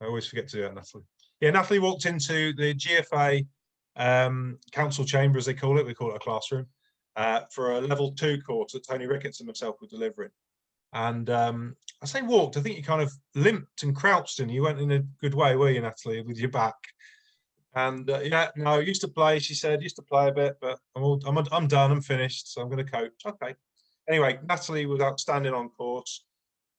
I always forget to do that, Natalie. Yeah, Natalie walked into the GFA council chamber, as they call it. We call it a classroom for a level 2 course that Tony Ricketts and myself were delivering. And I say walked, I think you kind of limped and crouched in. You went in a good way, were you, Natalie, with your back? And yeah, no, used to play. She said used to play a bit, but I'm done. I'm finished. So I'm going to coach. Okay. Anyway, Natalie was outstanding on course.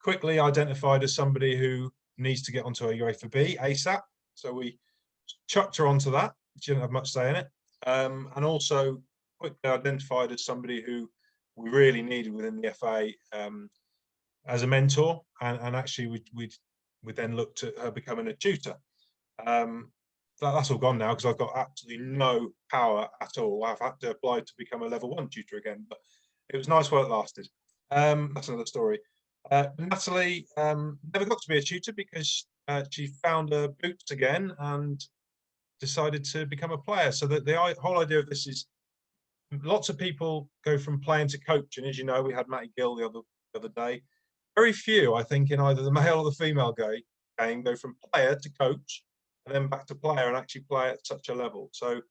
Quickly identified as somebody who needs to get onto a UEFA B ASAP. So we chucked her onto that. She didn't have much say in it, and also quickly identified as somebody who we really needed within the FA as a mentor. And actually, we then looked at her becoming a tutor. That's all gone now because I've got absolutely no power at all. I've had to apply to become a level 1 tutor again, but it was nice while it lasted. That's another story. Natalie never got to be a tutor because she found her boots again and decided to become a player. So that the whole idea of this is lots of people go from playing to coaching. As you know, we had Matty Gill the other day. Very few, I think, in either the male or the female game go from player to coach and then back to player and actually play at such a level. So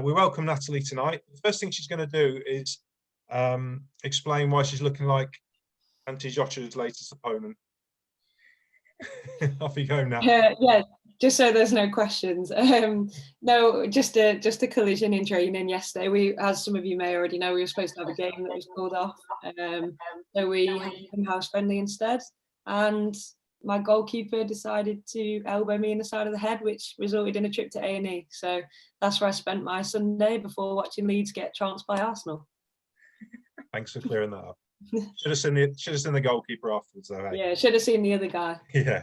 we welcome Natalie tonight. The first thing she's going to do is explain why she's looking like Antti Josh's latest opponent. Off you go now. Yeah, just so there's no questions. No, just a collision in training yesterday. We, as some of you may already know, we were supposed to have a game that was called off. So we had house friendly instead. And my goalkeeper decided to elbow me in the side of the head, which resulted in a trip to A&E. So that's where I spent my Sunday before watching Leeds get trounced by Arsenal. Thanks for clearing that up. Should have seen the goalkeeper afterwards, though. Hey? Yeah, should have seen the other guy. Yeah.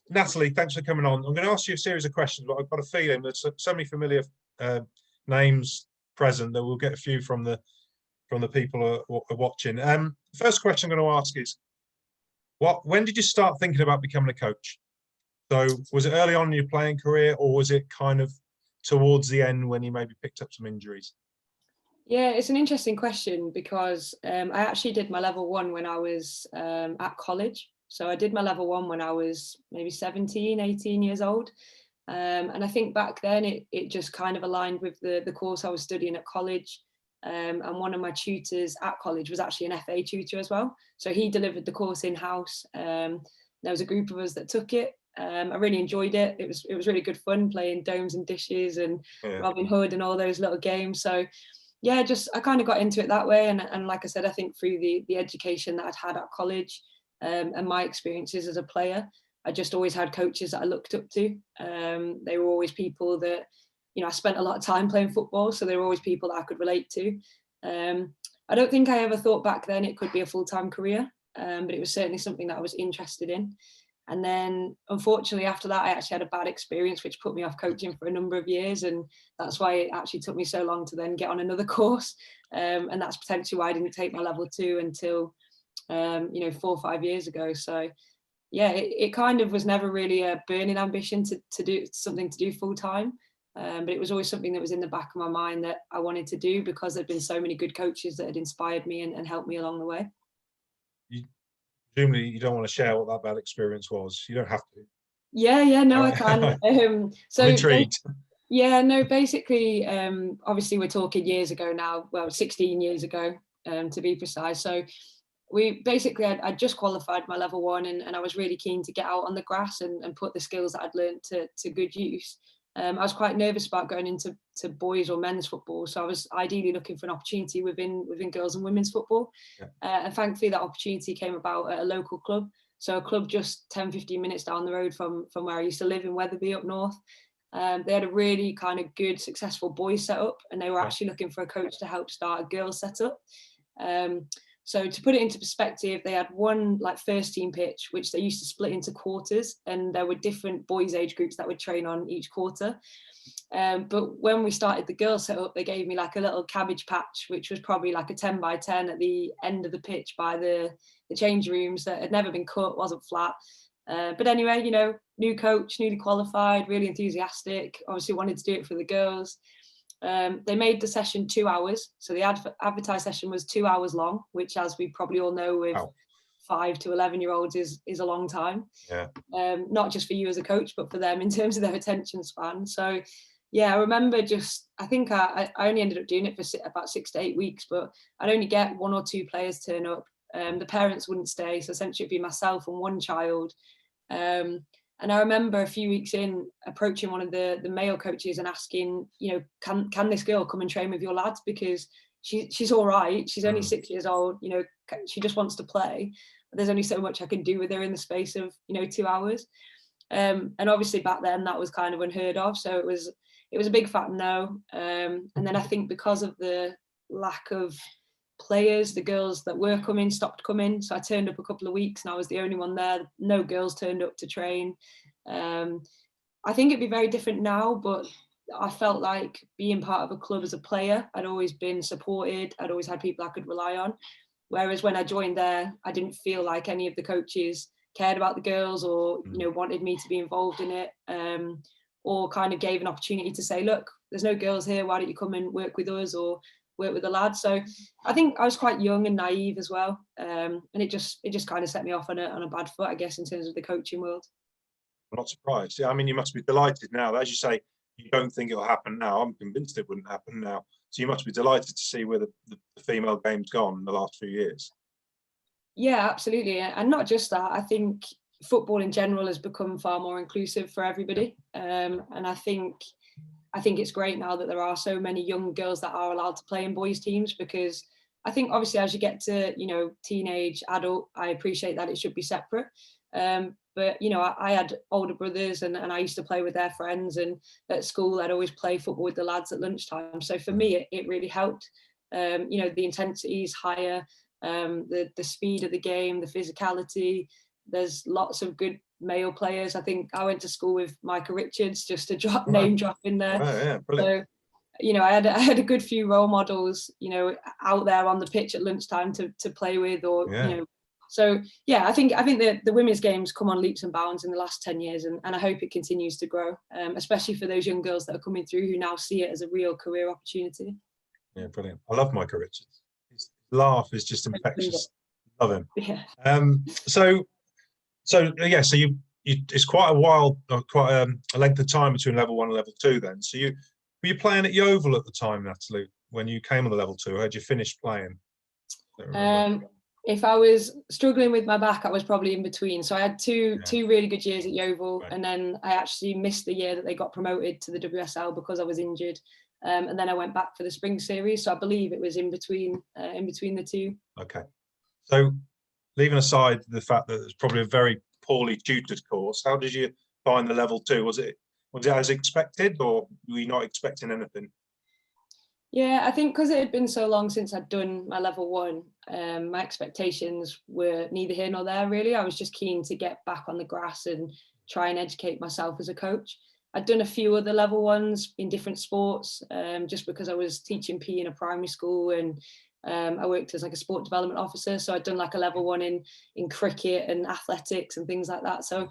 Natalie, thanks for coming on. I'm going to ask you a series of questions, but I've got a feeling there's so many familiar names present that we'll get a few from the people who are watching. First question I'm going to ask is, when did you start thinking about becoming a coach? So was it early on in your playing career, or was it kind of towards the end when you maybe picked up some injuries? Yeah, it's an interesting question because I actually did my level 1 when I was at college. So I did my level 1 when I was maybe 17, 18 years old. And I think back then it just kind of aligned with the course I was studying at college. And one of my tutors at college was actually an FA tutor as well. So he delivered the course in-house. There was a group of us that took it. I really enjoyed it. It was really good fun playing Domes and Dishes and Robin Hood and all those little games. So yeah, I kind of got into it that way. And like I said, I think through the education that I'd had at college and my experiences as a player, I just always had coaches that I looked up to. They were always people that, I spent a lot of time playing football, so they were always people that I could relate to. I don't think I ever thought back then it could be a full-time career, but it was certainly something that I was interested in. And then, unfortunately, after that, I actually had a bad experience, which put me off coaching for a number of years. And that's why it actually took me so long to then get on another course. And that's potentially why I didn't take my level 2 until, 4 or 5 years ago. So, yeah, it kind of was never really a burning ambition to do something to do full time. But it was always something that was in the back of my mind that I wanted to do because there'd been so many good coaches that had inspired me and helped me along the way. Presumably you don't want to share what that bad experience was. You don't have to. Yeah, no, I can. So I'm intrigued. Yeah, no, basically, obviously we're talking years ago now, well, 16 years ago, to be precise. So I just qualified my level 1 and I was really keen to get out on the grass and put the skills that I'd learned to good use. I was quite nervous about going into boys or men's football. So I was ideally looking for an opportunity within girls and women's football. Yeah. And thankfully that opportunity came about at a local club. So a club just 10, 15 minutes down the road from where I used to live in Wetherby up north. They had a really kind of good, successful boys setup, and they were actually looking for a coach to help start a girls setup. So to put it into perspective, they had one first team pitch, which they used to split into quarters, and there were different boys age groups that would train on each quarter. But when we started the girls setup, they gave me a little cabbage patch, which was probably a 10 by 10 at the end of the pitch by the change rooms that had never been cut, wasn't flat. But anyway, new coach, newly qualified, really enthusiastic, obviously wanted to do it for the girls. They made the session 2 hours. So the advertised session was 2 hours long, which, as we probably all know, with 5 to 11-year-olds is a long time. Yeah. Not just for you as a coach, but for them in terms of their attention span. So yeah, I remember I think I only ended up doing it for about 6 to 8 weeks, but I'd only get 1 or 2 players turn up. The parents wouldn't stay, so essentially it'd be myself and 1 child. And I remember a few weeks in approaching one of the male coaches and asking, can this girl come and train with your lads, because she's all right. She's only 6 years old. She just wants to play. But there's only so much I can do with her in the space of 2 hours. And obviously back then that was kind of unheard of. So it was a big fat no. And then I think because of the lack of players, the girls that were coming stopped coming. So I turned up a couple of weeks and I was the only one there. No girls turned up to train. I think it'd be very different now, but I felt like being part of a club as a player, I'd always been supported. I'd always had people I could rely on. Whereas when I joined there, I didn't feel like any of the coaches cared about the girls or, wanted me to be involved in it, or kind of gave an opportunity to say, look, there's no girls here. Why don't you come and work with us or work with the lads? So I think I was quite young and naive as well. And it just kind of set me off on a bad foot, I guess, in terms of the coaching world. I'm not surprised. Yeah, I mean, you must be delighted now. As you say, you don't think it'll happen now. I'm convinced it wouldn't happen now. So you must be delighted to see where the female game's gone in the last few years. Yeah, absolutely. And not just that, I think football in general has become far more inclusive for everybody. And I think it's great now that there are so many young girls that are allowed to play in boys' teams, because I think obviously as you get to, teenage, adult, I appreciate that it should be separate. But, I had older brothers and I used to play with their friends, and at school I'd always play football with the lads at lunchtime. So for me, it really helped. The intensity is higher, the speed of the game, the physicality. There's lots of good male players. I think I went to school with Micah Richards, just to name drop in there. Oh, yeah, brilliant. So, I had a good few role models, out there on the pitch at lunchtime to play with, or So yeah, I think the women's game's come on leaps and bounds in the last 10 years, and I hope it continues to grow, especially for those young girls that are coming through who now see it as a real career opportunity. Yeah, brilliant. I love Micah Richards. His laugh is just infectious. Love him. Yeah. So yeah, so you it's quite a while, quite a length of time between level 1 and level 2 then. So were you playing at Yeovil at the time, Natalie, when you came on the level 2, or had you finished playing? If I was struggling with my back, I was probably in between. So I had two really good years at Yeovil, and then I actually missed the year that they got promoted to the WSL because I was injured. And then I went back for the spring series. So I believe it was in between the two. Okay. So leaving aside the fact that it's probably a very poorly tutored course, how did you find the level 2? Was it as expected, or were you not expecting anything? Yeah, I think because it had been so long since I'd done my level 1, my expectations were neither here nor there, really. I was just keen to get back on the grass and try and educate myself as a coach. I'd done a few other level 1s in different sports, just because I was teaching PE in a primary school, and I worked as like a sport development officer. So I'd done like a level 1 in cricket and athletics and things like that. So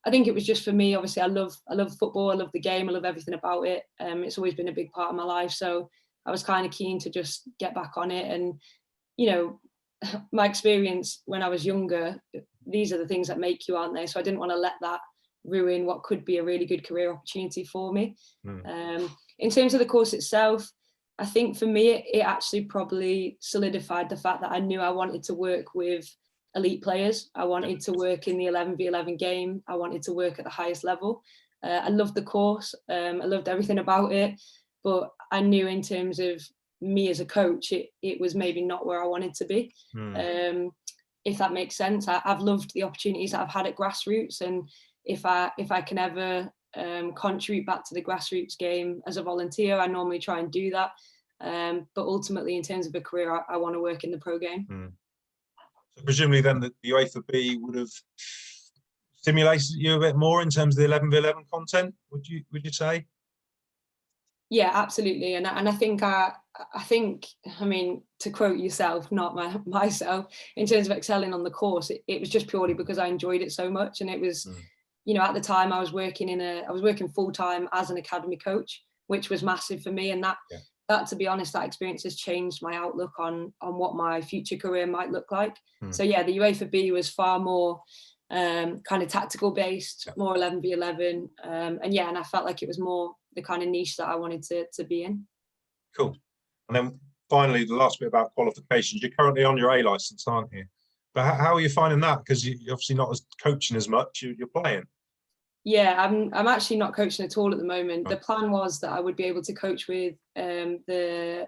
I think it was just for me. Obviously, I love football. I love the game. I love everything about it. It's always been a big part of my life. So I was kind of keen to just get back on it. And, my experience when I was younger, these are the things that make you, aren't they? So I didn't want to let that ruin what could be a really good career opportunity for me. In terms of the course itself, I think for me, it actually probably solidified the fact that I knew I wanted to work with elite players. I wanted to work in the 11v11 game. I wanted to work at the highest level. I loved the course. I loved everything about it. But I knew in terms of me as a coach, it was maybe not where I wanted to be. If that makes sense. I've loved the opportunities that I've had at grassroots, and if I can ever contribute back to the grassroots game as a volunteer, I normally try and do that. But ultimately, in terms of a career, I want to work in the pro game. So presumably then the UEFA B would have stimulated you a bit more in terms of the 11v11 content, would you say? Yeah, absolutely. And I think I mean, to quote yourself, not myself, in terms of excelling on the course, it was just purely because I enjoyed it so much. And it was, at the time I was working full time as an academy coach, which was massive for me. And that, to be honest, that experience has changed my outlook on what my future career might look like. So yeah, the UEFA B was far more kind of tactical based, more 11v11, and yeah, and I felt like it was more the kind of niche that I wanted to be in. Cool. And then finally, the last bit about qualifications. You're currently on your A license, aren't you? But how are you finding that? Because you're obviously not as coaching as much. You're playing. Yeah, I'm actually not coaching at all at the moment. Right. The plan was that I would be able to coach with the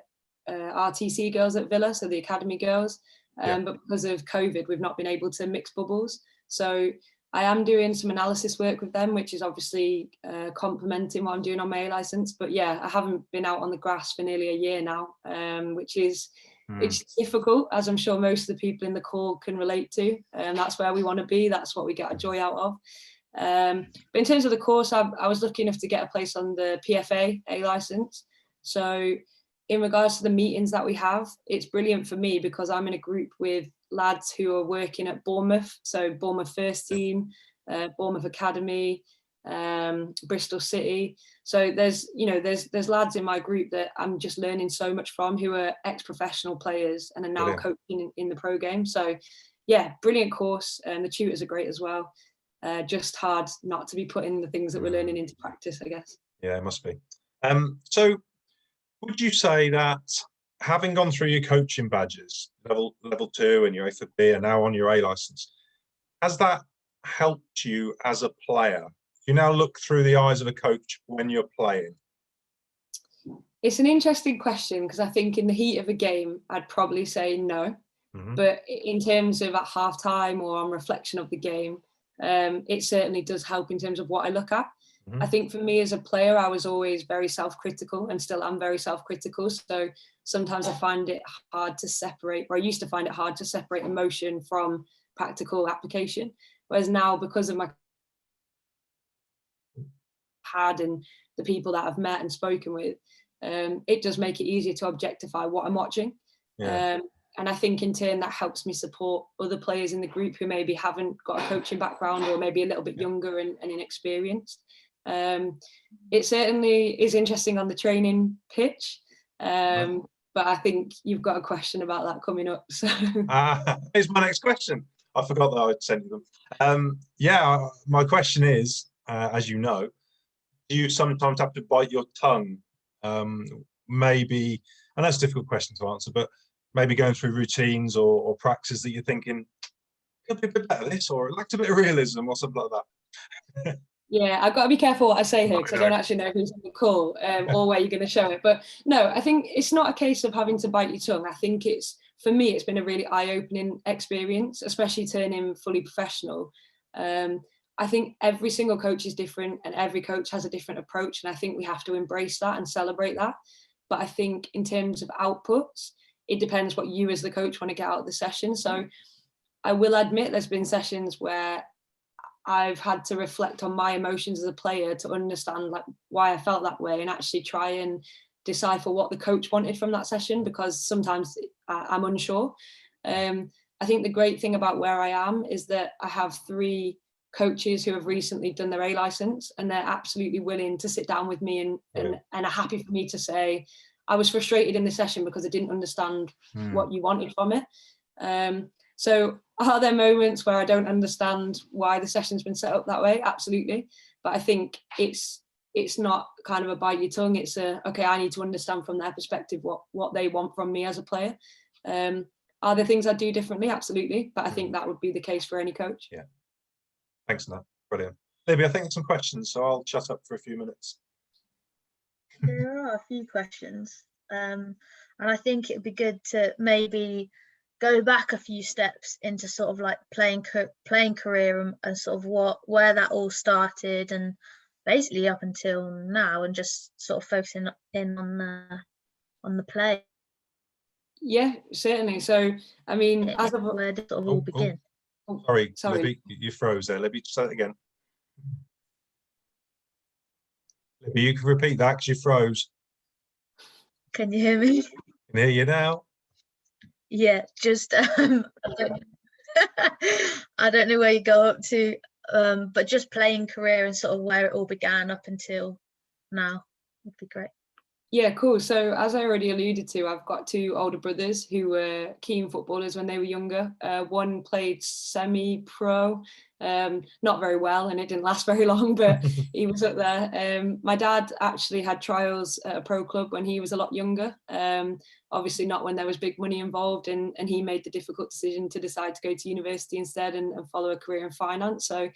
RTC girls at Villa, so the academy girls. But because of COVID, we've not been able to mix bubbles. So I am doing some analysis work with them, which is obviously complementing what I'm doing on my A license. But yeah, I haven't been out on the grass for nearly a year now, which is it's difficult, as I'm sure most of the people in the call can relate to. And that's where we want to be. That's what we get a joy out of. But in terms of the course, I was lucky enough to get a place on the PFA A license. So in regards to the meetings that we have, it's brilliant for me because I'm in a group with lads who are working at Bournemouth. So Bournemouth first team, Bournemouth Academy, Bristol City. So there's there's lads in my group that I'm just learning so much from, who are ex-professional players and are now coaching in the pro game. So yeah, brilliant course, and the tutors are great as well. Just hard not to be putting the things that we're learning into practice, I guess. Yeah, it must be. So would you say that having gone through your coaching badges, level 2 and your UEFA B and now on your A license, has that helped you as a player? Do you now look through the eyes of a coach when you're playing? It's an interesting question, because I think in the heat of a game, I'd probably say no. But in terms of at halftime or on reflection of the game, it certainly does help in terms of what I look at. I think for me as a player, I was always very self-critical and still am very self-critical. So sometimes I find it hard to separate, or I used to find it hard to separate emotion from practical application. Whereas now, because of my had and the people that I've met and spoken with, it does make it easier to objectify what I'm watching. And I think in turn that helps me support other players in the group who maybe haven't got a coaching background or maybe a little bit younger and inexperienced. It certainly is interesting on the training pitch, but I think you've got a question about that coming up. So here's my next question. I forgot that I'd sent you them. Yeah, my question is, as you know, do you sometimes have to bite your tongue? Maybe, and that's a difficult question to answer, but maybe going through routines or practices that you're thinking, could be a bit better this, or it lacked a bit of realism or something like that. Yeah, I've got to be careful what I say here, because I don't actually know who's on the call or where you're going to show it. But no, I think it's not a case of having to bite your tongue. I think for me, it's been a really eye-opening experience, especially turning fully professional. I think every single coach is different and every coach has a different approach. And I think we have to embrace that and celebrate that. But I think in terms of outputs, it depends what you as the coach want to get out of the session. So I will admit there's been sessions where I've had to reflect on my emotions as a player to understand like why I felt that way and actually try and decipher what the coach wanted from that session, because sometimes I'm unsure. I think the great thing about where I am is that I have 3 coaches who have recently done their A license, and they're absolutely willing to sit down with me and are happy for me to say, I was frustrated in the session because I didn't understand what you wanted from it. So are there moments where I don't understand why the session's been set up that way? Absolutely. But I think it's not kind of a bite your tongue. It's okay, I need to understand from their perspective what they want from me as a player. Are there things I do differently? Absolutely. But I think that would be the case for any coach. Yeah. Thanks, Nat. Brilliant. Libby, I think there's some questions, so I'll shut up for a few minutes. There are a few questions, and I think it'd be good to maybe go back a few steps into sort of like playing career and sort of where that all started and basically up until now, and just sort of focusing in on the play. Yeah, certainly. So I mean, where did it sort of all begin? Sorry, Libby, you froze there. Libby, say it again. Libby, you can repeat that because you froze. Can you hear me? I can hear you now. Yeah, just I don't know where you go up to, but just playing career and sort of where it all began up until now would be great. Yeah, cool. So as I already alluded to, I've got two older brothers who were keen footballers when they were younger. One played semi-pro, not very well, and it didn't last very long, but he was up there. My dad actually had trials at a pro club when he was a lot younger. Obviously not when there was big money involved, and he made the difficult decision to decide to go to university instead and follow a career in finance. So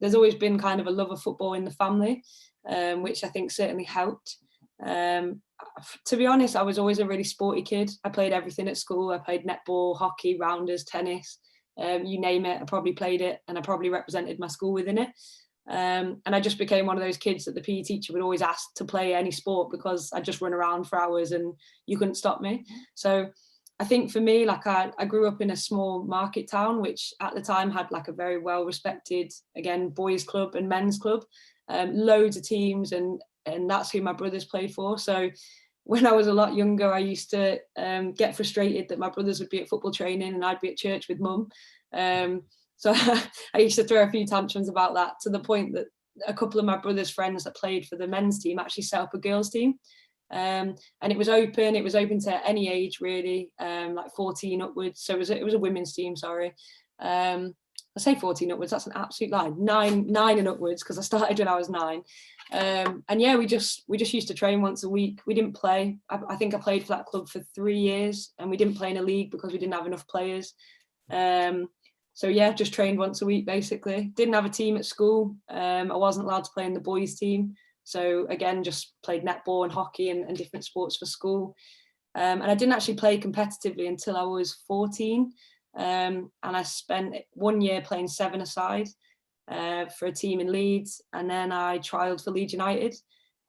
there's always been kind of a love of football in the family, which I think certainly helped. To be honest, I was always a really sporty kid. I played everything at school. I played netball, hockey, rounders, tennis, you name it. I probably played it, and I probably represented my school within it. And I just became one of those kids that the PE teacher would always ask to play any sport because I'd just run around for hours and you couldn't stop me. So I think for me, like I grew up in a small market town, which at the time had like a very well respected, again, boys club and men's club, loads of teams, and that's who my brothers played for. So when I was a lot younger, I used to get frustrated that my brothers would be at football training and I'd be at church with mum. So I used to throw a few tantrums about that, to the point that a couple of my brother's friends that played for the men's team actually set up a girls' team. And it was open to any age really, like 14 upwards. So it was a women's team, sorry. I say 14 upwards, that's an absolute lie. Nine and upwards, because I started when I was 9. And yeah, we just used to train once a week. We didn't play. I think I played for that club for 3 years, and we didn't play in a league because we didn't have enough players. So yeah, just trained once a week basically. Didn't have a team at school. I wasn't allowed to play in the boys team. So again, just played netball and hockey and different sports for school. And I didn't actually play competitively until I was 14. And I spent 1 year playing 7-a-side for a team in Leeds. And then I trialled for Leeds United.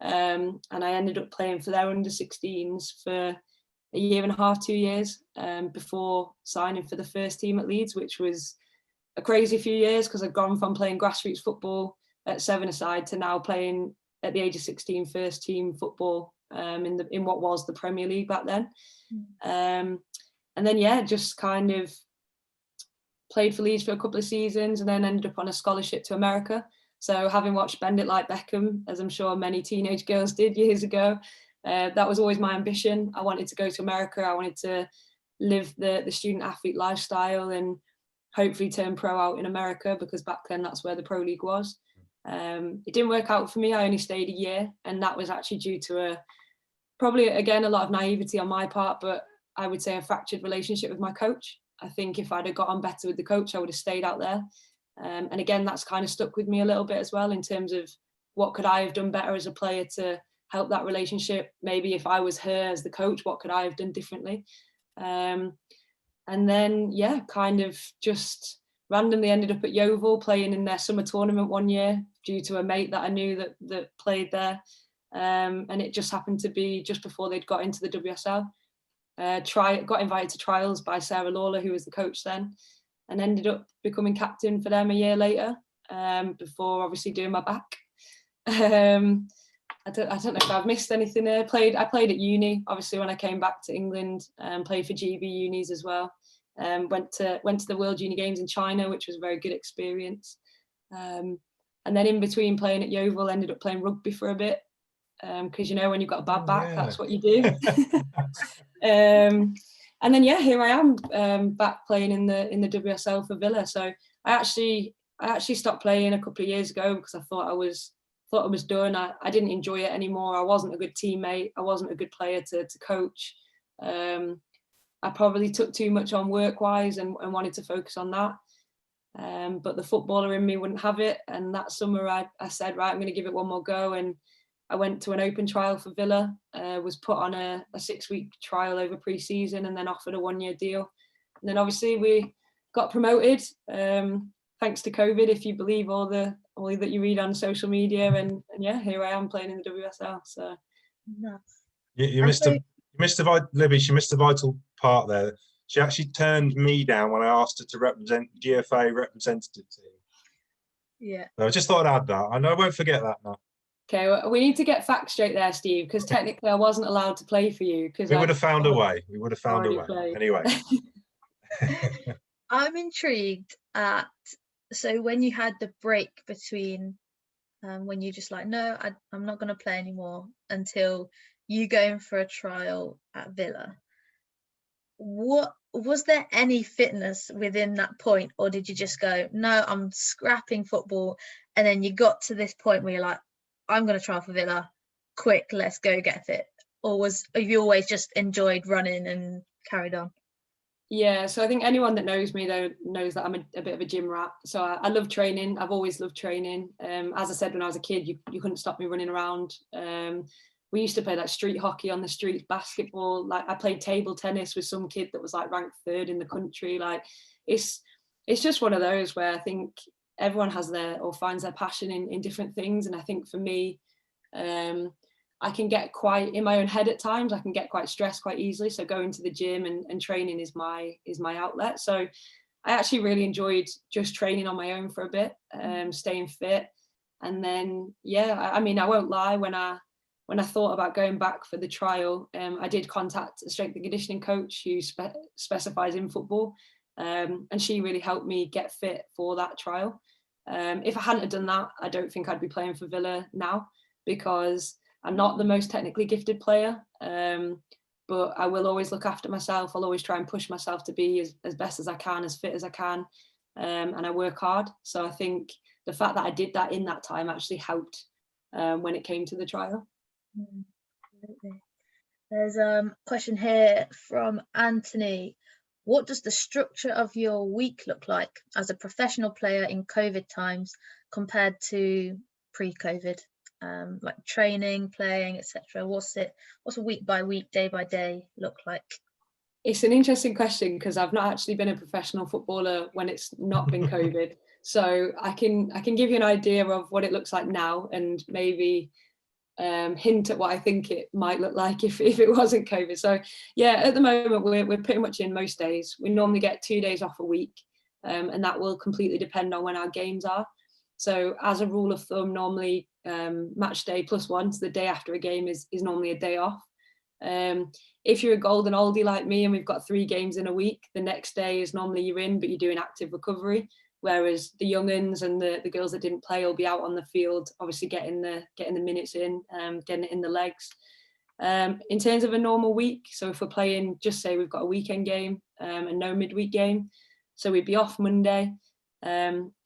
And I ended up playing for their under-16s for a year and a half, 2 years, before signing for the first team at Leeds, which was a crazy few years because I'd gone from playing grassroots football at 7-a-side to now playing at the age of 16 first team football in what was the Premier League back then. And then yeah, just kind of played for Leeds for a couple of seasons and then ended up on a scholarship to America. So having watched Bend It Like Beckham, as I'm sure many teenage girls did years ago, that was always my ambition. I wanted to go to America. I wanted to live the student athlete lifestyle and hopefully turn pro out in America, because back then that's where the pro league was. It didn't work out for me. I only stayed a year, and that was actually due to probably again a lot of naivety on my part, but I would say a fractured relationship with my coach. I think if I'd have got on better with the coach, I would have stayed out there. And again, that's kind of stuck with me a little bit as well, in terms of what could I have done better as a player to help that relationship. Maybe if I was her as the coach, what could I have done differently? And then yeah, kind of just randomly ended up at Yeovil playing in their summer tournament one year due to a mate that I knew that played there. And it just happened to be just before they'd got into the WSL. Got invited to trials by Sarah Lawler, who was the coach then, and ended up becoming captain for them a year later, before obviously doing my back. I don't know if I've missed anything there. I played at uni, obviously, when I came back to England, played for GB unis as well. Went to the World Junior Games in China, which was a very good experience. And then in between playing at Yeovil, ended up playing rugby for a bit, because when you've got a bad back, that's what you do. And then yeah, here I am, back playing in the WSL for Villa. So I actually stopped playing a couple of years ago because I thought I was done. I didn't enjoy it anymore. I wasn't a good teammate. I wasn't a good player to coach. I probably took too much on work-wise and wanted to focus on that. But the footballer in me wouldn't have it. And that summer I said, right, I'm going to give it one more go. And I went to an open trial for Villa, was put on a 6-week trial over pre-season and then offered a 1-year deal. And then obviously we got promoted, thanks to COVID, if you believe all that you read on social media. And yeah, here I am playing in the WSL. So you missed Libby, she missed a vital part there. She actually turned me down when I asked her to represent GFA representative team. Yeah. So I just thought I'd add that. I know I won't forget that now. Okay, well, we need to get facts straight there, Steve, because technically I wasn't allowed to play for you. We would have found a way. We would have found a way. Played. Anyway. I'm intrigued at, so when you had the break between when you just like, no, I'm not going to play anymore, until you going for a trial at Villa, what was there any fitness within that point, or did you just go, no, I'm scrapping football, and then you got to this point where you're like, I'm going to trial for Villa, quick, let's go get fit? Or have you always just enjoyed running and carried on? Yeah, so I think anyone that knows me though knows that I'm a bit of a gym rat. So I love training. I've always loved training. As I said, when I was a kid, you couldn't stop me running around. We used to play like street hockey on the streets, basketball. Like I played table tennis with some kid that was like ranked 3rd in the country. Like it's just one of those where I think everyone has or finds their passion in different things. And I think for me, I can get quite in my own head at times. I can get quite stressed quite easily. So going to the gym and training is my outlet. So I actually really enjoyed just training on my own for a bit, staying fit. And then, yeah, I mean, I won't lie, when I thought about going back for the trial, I did contact a strength and conditioning coach who specifies in football. And she really helped me get fit for that trial. If I hadn't have done that, I don't think I'd be playing for Villa now, because I'm not the most technically gifted player, but I will always look after myself. I'll always try and push myself to be as best as I can, as fit as I can, and I work hard. So I think the fact that I did that in that time actually helped when it came to the trial. Absolutely. There's a question here from Anthony. What does the structure of your week look like as a professional player in COVID times compared to pre-COVID? Like training, playing, etc. What's a week by week, day by day look like? It's an interesting question, because I've not actually been a professional footballer when it's not been COVID. So I can give you an idea of what it looks like now, and maybe hint at what I think it might look like if it wasn't COVID. So yeah, at the moment we're pretty much in most days. We normally get 2 days off a week, and that will completely depend on when our games are. So as a rule of thumb, normally match day +1, so the day after a game is normally a day off. If you're a golden oldie like me and we've got 3 games in a week, the next day is normally you're in, but you're doing active recovery. Whereas the young'uns and the girls that didn't play will be out on the field, obviously getting the minutes in, getting it in the legs. In terms of a normal week, so if we're playing, just say we've got a weekend game and no midweek game, so we'd be off Monday,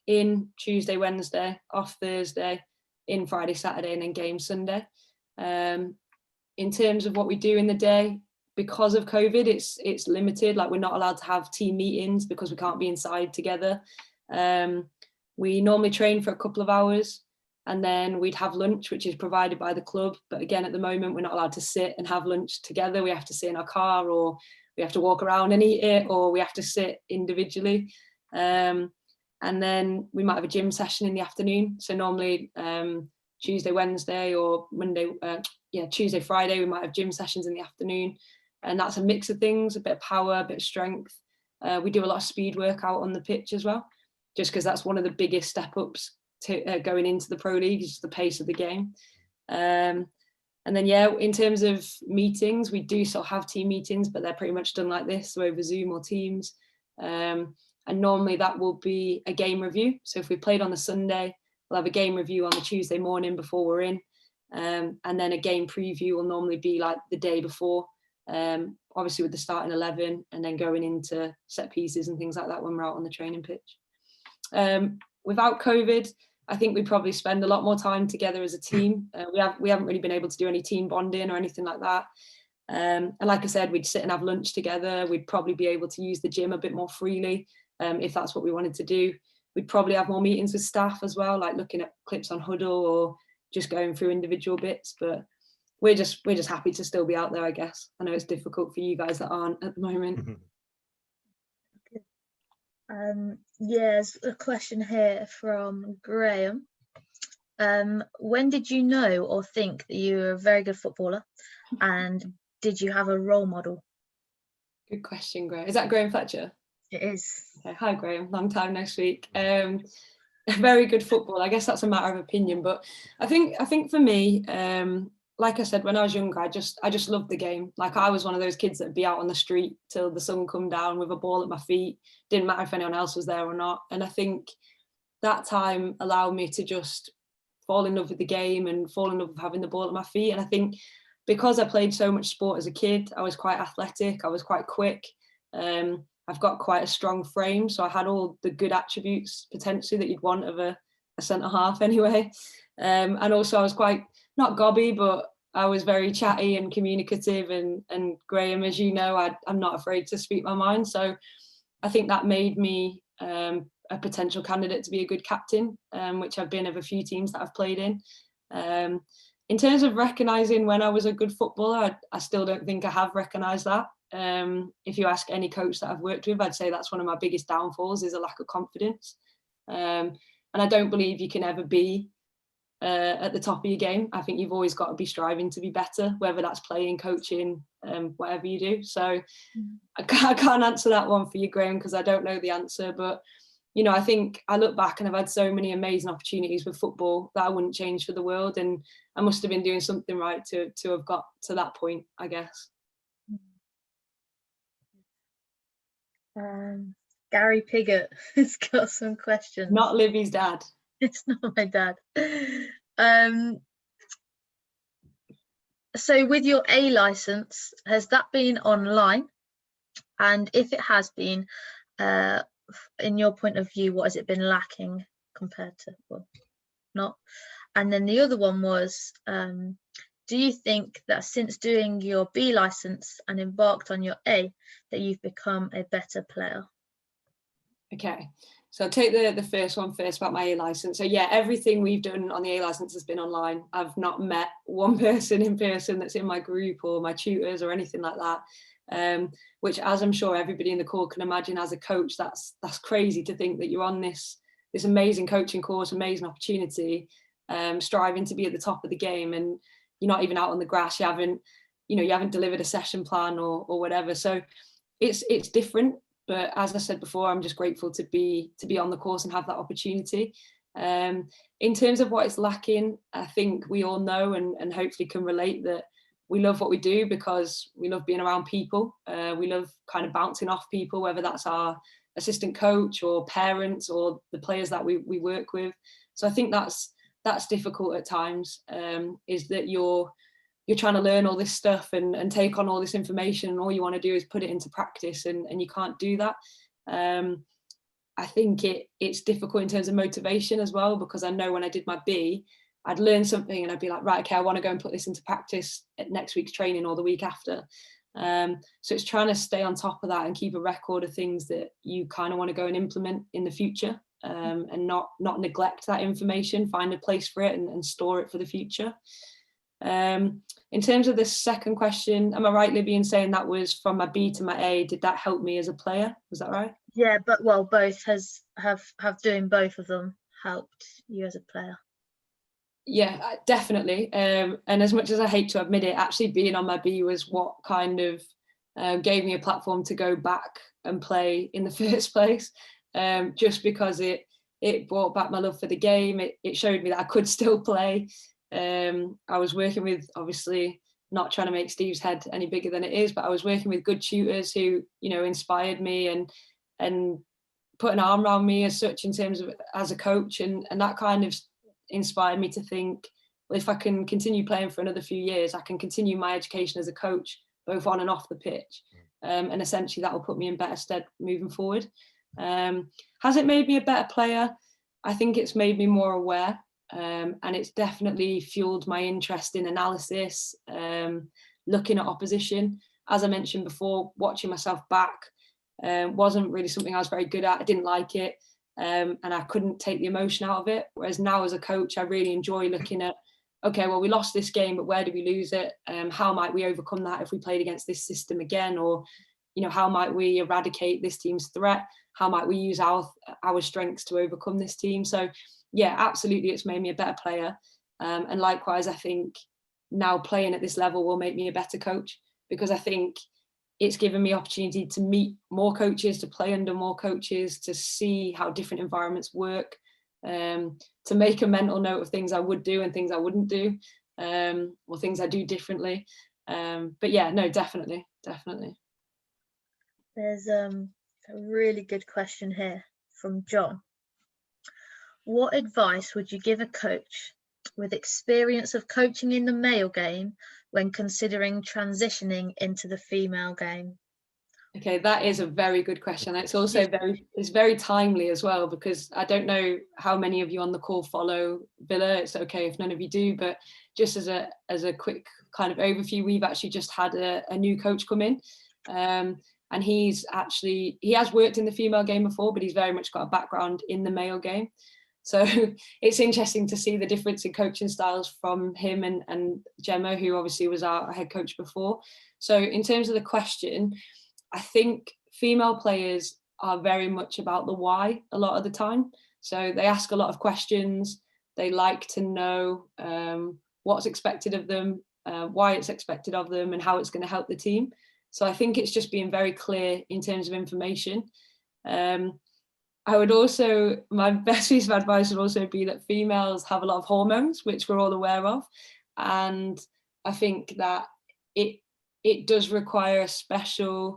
in Tuesday, Wednesday, off Thursday, in Friday, Saturday, and then game Sunday. In terms of what we do in the day, because of COVID, it's limited. Like we're not allowed to have team meetings because we can't be inside together. We normally train for a couple of hours, and then we'd have lunch, which is provided by the club. But again, at the moment, we're not allowed to sit and have lunch together. We have to sit in our car, or we have to walk around and eat it, or we have to sit individually. And then we might have a gym session in the afternoon. So normally Tuesday, Wednesday, or Monday, Tuesday, Friday, we might have gym sessions in the afternoon. And that's a mix of things, a bit of power, a bit of strength. We do a lot of speed work out on the pitch as well, just because that's one of the biggest step ups to going into the Pro League, is just the pace of the game. And then, in terms of meetings, we do still have team meetings, but they're pretty much done like this, so over Zoom or Teams. And normally that will be a game review. So if we played on the Sunday, we'll have a game review on the Tuesday morning before we're in. And then a game preview will normally be like the day before, obviously with the starting 11, and then going into set pieces and things like that when we're out on the training pitch. Without COVID, I think we probably spend a lot more time together as a team. We haven't really been able to do any team bonding or anything like that. And like I said, we'd sit and have lunch together. We'd probably be able to use the gym a bit more freely if that's what we wanted to do. We'd probably have more meetings with staff as well, like looking at clips on Huddle or just going through individual bits. But we're just happy to still be out there, I guess. I know it's difficult for you guys that aren't at the moment. There's a question here from Graham. When did you know or think that you were a very good footballer, and did you have a role model? Good question, Graham. Is that Graham Fletcher? It is. Okay. Hi, Graham. Long time no speak. A very good football. I guess that's a matter of opinion, but I think for me, like I said, when I was younger, I just loved the game. Like I was one of those kids that'd be out on the street till the sun come down with a ball at my feet. Didn't matter if anyone else was there or not. And I think that time allowed me to just fall in love with the game and fall in love with having the ball at my feet. And I think because I played so much sport as a kid, I was quite athletic, I was quite quick. I've got quite a strong frame, so I had all the good attributes potentially that you'd want of a centre half anyway. And also I was quite, not gobby, but I was very chatty and communicative, and Graham, as you know, I'm not afraid to speak my mind. So I think that made me a potential candidate to be a good captain, which I've been of a few teams that I've played in. In terms of recognising when I was a good footballer, I still don't think I have recognised that. If you ask any coach that I've worked with, I'd say that's one of my biggest downfalls, is a lack of confidence. And I don't believe you can ever be at the top of your game. I think you've always got to be striving to be better, whether that's playing, coaching, whatever you do. So I can't answer that one for you, Graham, because I don't know the answer. But, you know, I think I look back and I've had so many amazing opportunities with football that I wouldn't change for the world. And I must have been doing something right to have got to that point, I guess. Gary Piggott has got some questions. Not Livy's dad. It's not my dad. So with your A license, has that been online? And if it has been, in your point of view, what has it been lacking compared to, well, not? And then the other one was, do you think that since doing your B license and embarked on your A, that you've become a better player? Okay, so I'll take the first one first about my A license. So yeah, everything we've done on the A license has been online. I've not met one person in person that's in my group or my tutors or anything like that. Which, as I'm sure everybody in the call can imagine, as a coach, that's crazy to think that you're on this amazing coaching course, amazing opportunity, striving to be at the top of the game, and you're not even out on the grass. You haven't delivered a session plan or whatever. So it's different. But as I said before, I'm just grateful to be on the course and have that opportunity. In terms of what it's lacking, I think we all know and hopefully can relate that we love what we do because we love being around people. We love kind of bouncing off people, whether that's our assistant coach or parents or the players that we work with. So I think that's difficult at times, is that you're trying to learn all this stuff and take on all this information, and all you want to do is put it into practice, and you can't do that. I think it's difficult in terms of motivation as well, because I know when I did my B, I'd learn something and I'd be like, right, okay, I want to go and put this into practice at next week's training or the week after. So it's trying to stay on top of that and keep a record of things that you kind of want to go and implement in the future, and not neglect that information, find a place for it and store it for the future. In terms of the second question, am I right, Libby, in saying that was from my B to my A? Did that help me as a player? Was that right? Yeah, but well, both have doing both of them helped you as a player. Yeah, definitely. And as much as I hate to admit it, actually being on my B was what kind of gave me a platform to go back and play in the first place, just because it brought back my love for the game. It showed me that I could still play. I was working with, obviously not trying to make Steve's head any bigger than it is, but I was working with good tutors who, inspired me and put an arm around me as such in terms of as a coach, and that kind of inspired me to think, well, if I can continue playing for another few years, I can continue my education as a coach, both on and off the pitch, and essentially that will put me in better stead moving forward. Has it made me a better player? I think it's made me more aware, and it's definitely fueled my interest in analysis, looking at opposition. As I mentioned before, watching myself back wasn't really something I was very good at. I didn't like it. And I couldn't take the emotion out of it. Whereas now as a coach, I really enjoy looking at, okay, well, we lost this game, but where did we lose it? How might we overcome that if we played against this system again? Or, how might we eradicate this team's threat? How might we use our strengths to overcome this team? So yeah, absolutely, it's made me a better player. And likewise, I think now playing at this level will make me a better coach, because I think it's given me opportunity to meet more coaches, to play under more coaches, to see how different environments work, to make a mental note of things I would do and things I wouldn't do, or things I do differently. But yeah, no, definitely. There's a really good question here from John. What advice would you give a coach with experience of coaching in the male game when considering transitioning into the female game? Okay, that is a very good question. It's also very timely as well, because I don't know how many of you on the call follow Villa. It's okay if none of you do, but just as a quick kind of overview, we've actually just had a new coach come in, and he has worked in the female game before, but he's very much got a background in the male game. So it's interesting to see the difference in coaching styles from him and Gemma, who obviously was our head coach before. So in terms of the question, I think female players are very much about the why a lot of the time. So they ask a lot of questions. They like to know what's expected of them, why it's expected of them, and how it's going to help the team. So I think it's just being very clear in terms of information. I would also, my best piece of advice would also be that females have a lot of hormones, which we're all aware of. And I think that it does require a certain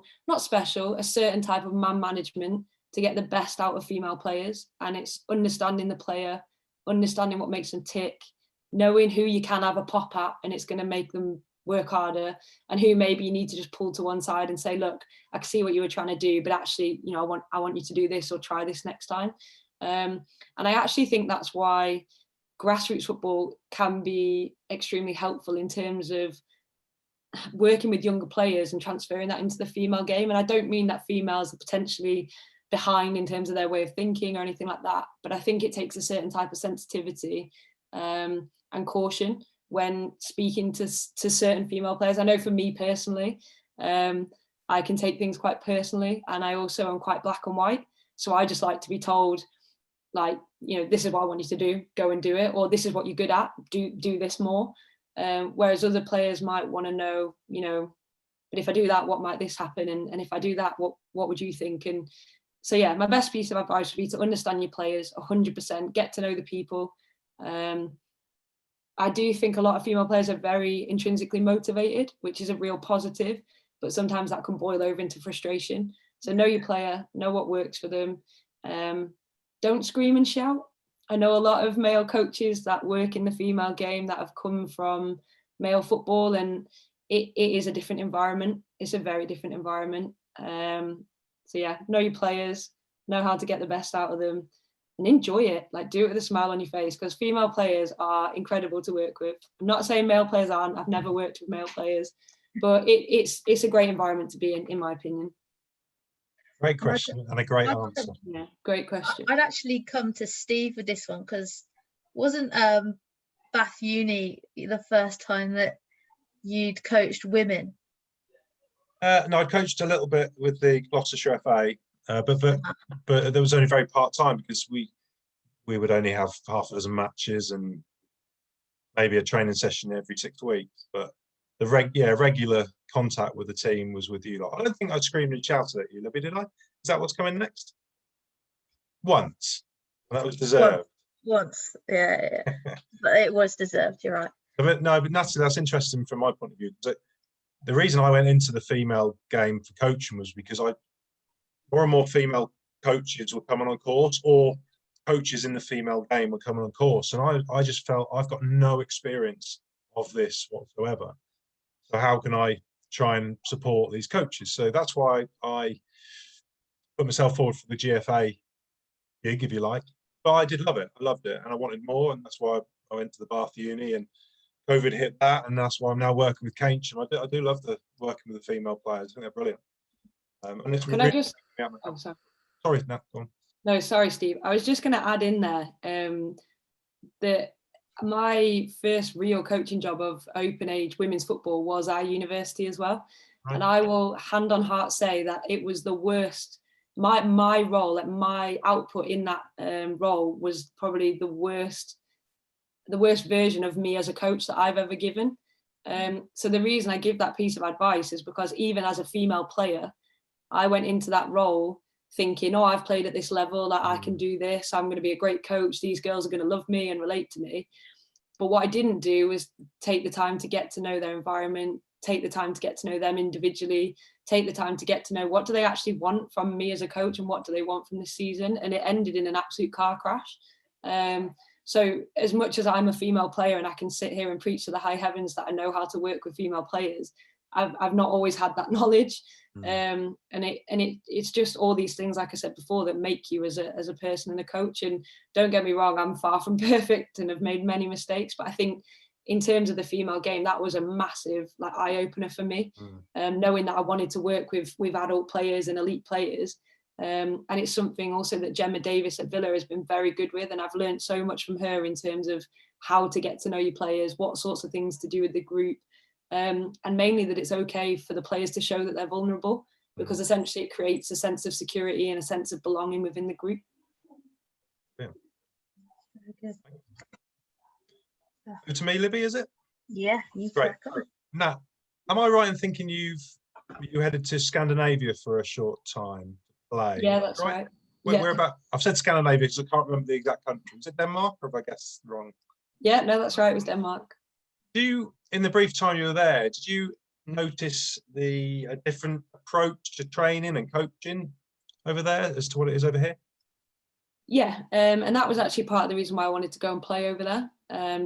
type of man management to get the best out of female players. And it's understanding the player, understanding what makes them tick, knowing who you can have a pop at and it's going to make them work harder, and who maybe you need to just pull to one side and say, look, I can see what you were trying to do, but actually, you know, I want you to do this or try this next time. And I actually think that's why grassroots football can be extremely helpful in terms of working with younger players and transferring that into the female game. And I don't mean that females are potentially behind in terms of their way of thinking or anything like that, but I think it takes a certain type of sensitivity and caution when speaking to certain female players. I know for me personally, I can take things quite personally, and I also am quite black and white. So I just like to be told, like, you know, this is what I want you to do, go and do it, or this is what you're good at, do this more. Whereas other players might want to know, you know, but if I do that, what might this happen? And if I do that, what would you think? And so, yeah, my best piece of advice would be to understand your players 100%, get to know the people. I do think a lot of female players are very intrinsically motivated, which is a real positive, but sometimes that can boil over into frustration. So know your player, know what works for them. Don't scream and shout. I know a lot of male coaches that work in the female game that have come from male football, and it is a different environment. It's a very different environment. So yeah, know your players, know how to get the best out of them, and enjoy it. Like, do it with a smile on your face, because female players are incredible to work with. I'm not saying male players aren't. I've never worked with male players, but it's a great environment to be in my opinion. Great question and a great answer. Yeah, great question. I'd actually come to Steve with this one, because wasn't Bath Uni the first time that you'd coached women? No, I coached a little bit with the Gloucestershire FA, but there was only very part-time, because we would only have half a dozen matches and maybe a training session every 6 weeks. But the regular contact with the team was with you lot. I don't think I screamed and shouted at you, Libby, did I? Is that what's coming next? Once. That was deserved. Once, yeah. But it was deserved, you're right. But Natalie, that's interesting from my point of view. The reason I went into the female game for coaching was because more and more female coaches were coming on course, or coaches in the female game were coming on course. And I just felt I've got no experience of this whatsoever. So how can I try and support these coaches? So that's why I put myself forward for the GFA gig, if you like. But I did love it. I loved it, and I wanted more, and that's why I went to the Bath Uni, and COVID hit that, and that's why I'm now working with Cambridge. And I do love working with the female players. I think they're brilliant. And it's Can really, I just? oh, sorry, Nat, go on. No, sorry, Steve. I was just going to add in there that my first real coaching job of open age women's football was our university as well. Right. And I will hand on heart say that it was the worst. My role, like my output in that role, was probably the worst version of me as a coach that I've ever given. So the reason I give that piece of advice is because even as a female player, I went into that role thinking, oh, I've played at this level, that I can do this, I'm going to be a great coach, these girls are going to love me and relate to me. But what I didn't do was take the time to get to know their environment, take the time to get to know them individually, take the time to get to know what do they actually want from me as a coach and what do they want from this season. And it ended in an absolute car crash. So as much as I'm a female player and I can sit here and preach to the high heavens that I know how to work with female players, I've not always had that knowledge. And it's just all these things, like I said before, that make you as a person and a coach. And don't get me wrong, I'm far from perfect and have made many mistakes, but I think in terms of the female game, that was a massive like eye-opener for me, knowing that I wanted to work with adult players and elite players. And it's something also that Gemma Davis at Villa has been very good with, and I've learned so much from her in terms of how to get to know your players, what sorts of things to do with the group, and mainly that it's okay for the players to show that they're vulnerable, because essentially it creates a sense of security and a sense of belonging within the group. Yeah. Very good. Good to me, Libby, is it? Yeah, you Great. crack on. Now, am I right in thinking you headed to Scandinavia for a short time to play? Yeah, that's right. Where about? I've said Scandinavia because I can't remember the exact country. Is it Denmark, or have I guessed wrong? Yeah, no, that's right. It was Denmark. In the brief time you were there, did you notice a different approach to training and coaching over there as to what it is over here? Yeah, and that was actually part of the reason why I wanted to go and play over there,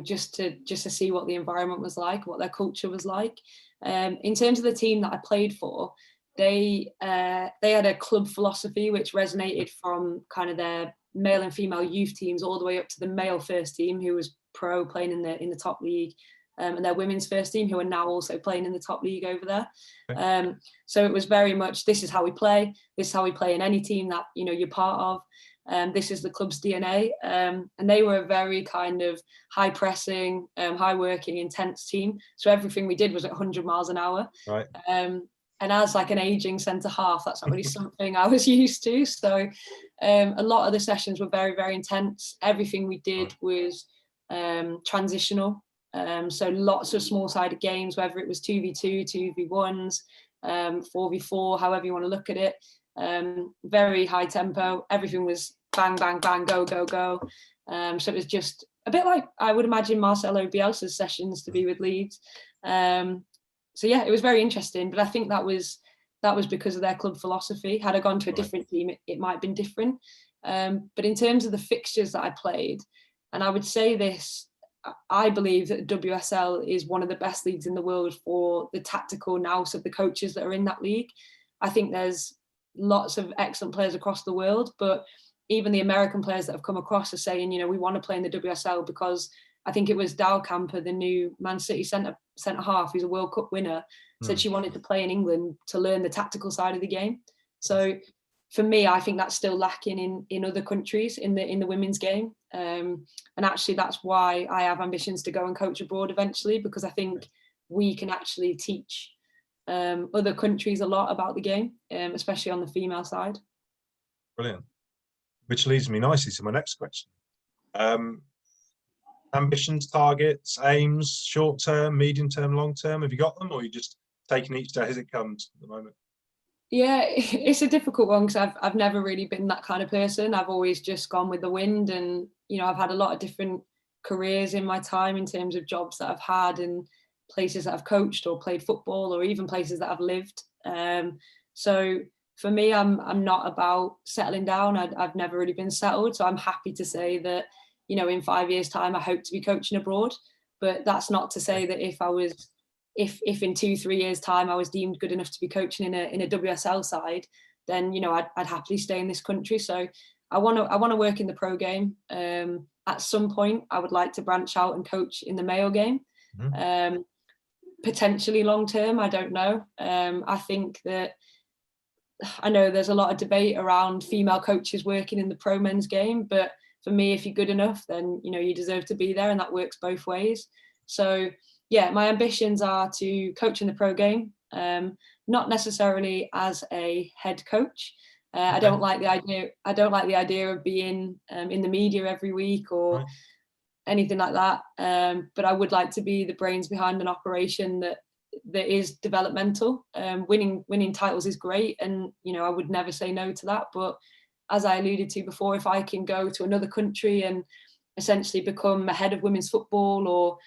just to see what the environment was like, what their culture was like. In terms of the team that I played for, they had a club philosophy which resonated from kind of their male and female youth teams all the way up to the male first team, who was pro, playing in the top league, and their women's first team, who are now also playing in the top league over there. Okay. So it was very much, this is how we play. This is how we play in any team that you're part of. This is the club's DNA, and they were a very kind of high pressing, high working, intense team. So everything we did was at 100 miles an hour. Right. And as like an aging centre half, that's not really something I was used to. So a lot of the sessions were very, very intense. Everything we did was transitional. So lots of small sided games, whether it was 2v2, 2v1s, 4v4, however you want to look at it. Very high tempo. Everything was bang, bang, bang, go, go, go. So it was just a bit like I would imagine Marcelo Bielsa's sessions to be with Leeds. So yeah, it was very interesting. But I think that was because of their club philosophy. Had I gone to a different team, it might have been different. But in terms of the fixtures that I played, and I would say this, I believe that WSL is one of the best leagues in the world for the tactical nous of the coaches that are in that league. I think there's lots of excellent players across the world, but even the American players that have come across are saying, we want to play in the WSL, because I think it was Dalkamper, the new Man City centre half, who's a World Cup winner, said she wanted to play in England to learn the tactical side of the game. So for me, I think that's still lacking in other countries in the women's game. And actually that's why I have ambitions to go and coach abroad eventually, because I think we can actually teach other countries a lot about the game, especially on the female side. Brilliant. Which leads me nicely to my next question. Ambitions, targets, aims, short term, medium term, long term, have you got them, or are you just taking each day as it comes at the moment? Yeah, it's a difficult one, because I've never really been that kind of person. I've always just gone with the wind, and I've had a lot of different careers in my time in terms of jobs that I've had and places that I've coached or played football, or even places that I've lived. So for me, I'm not about settling down. I've never really been settled. So I'm happy to say that, in 5 years' time, I hope to be coaching abroad. But that's not to say that if in 2-3 years' time I was deemed good enough to be coaching in a WSL side, then I'd happily stay in this country. So I want to work in the pro game. At some point, I would like to branch out and coach in the male game. Potentially long term, I don't know. I think that I know there's a lot of debate around female coaches working in the pro men's game, but for me, if you're good enough, then you deserve to be there, and that works both ways. So yeah, my ambitions are to coach in the pro game, not necessarily as a head coach. I don't like the idea of being in the media every week or anything like that. But I would like to be the brains behind an operation that is developmental. Winning titles is great, and I would never say no to that. But as I alluded to before, if I can go to another country and essentially become a head of women's football or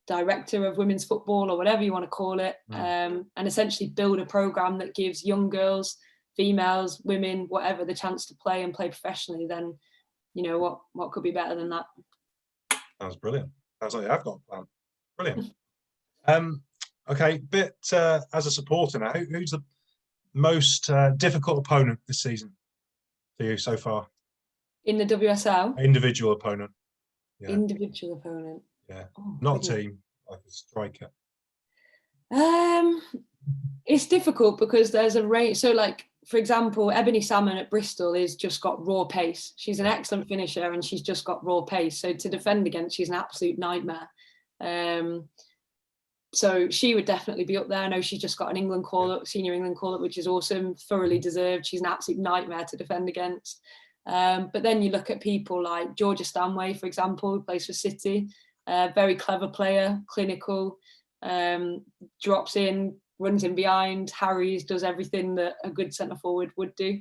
director of women's football or whatever you want to call it, and essentially build a program that gives young girls, females, women, whatever, the chance to play and play professionally, then you know, what could be better than that? Sounds brilliant. Sounds like I've got a plan. Brilliant. Okay, as a supporter now, who's the most difficult opponent this season for you so far? In the WSL? Individual opponent. Yeah. Individual opponent. Yeah. Oh, Not goodness. a team, like a striker. It's difficult because there's a range. So, like, for example, Ebony Salmon at Bristol is just got raw pace. She's an excellent finisher and she's just got raw pace. So to defend against, she's an absolute nightmare. So she would definitely be up there. I know she's just got an England call-up, senior England call-up, which is awesome, thoroughly deserved. She's an absolute nightmare to defend against. But then you look at people like Georgia Stanway, for example, who plays for City. Very clever player, clinical, drops in, runs in behind, harries, does everything that a good centre forward would do.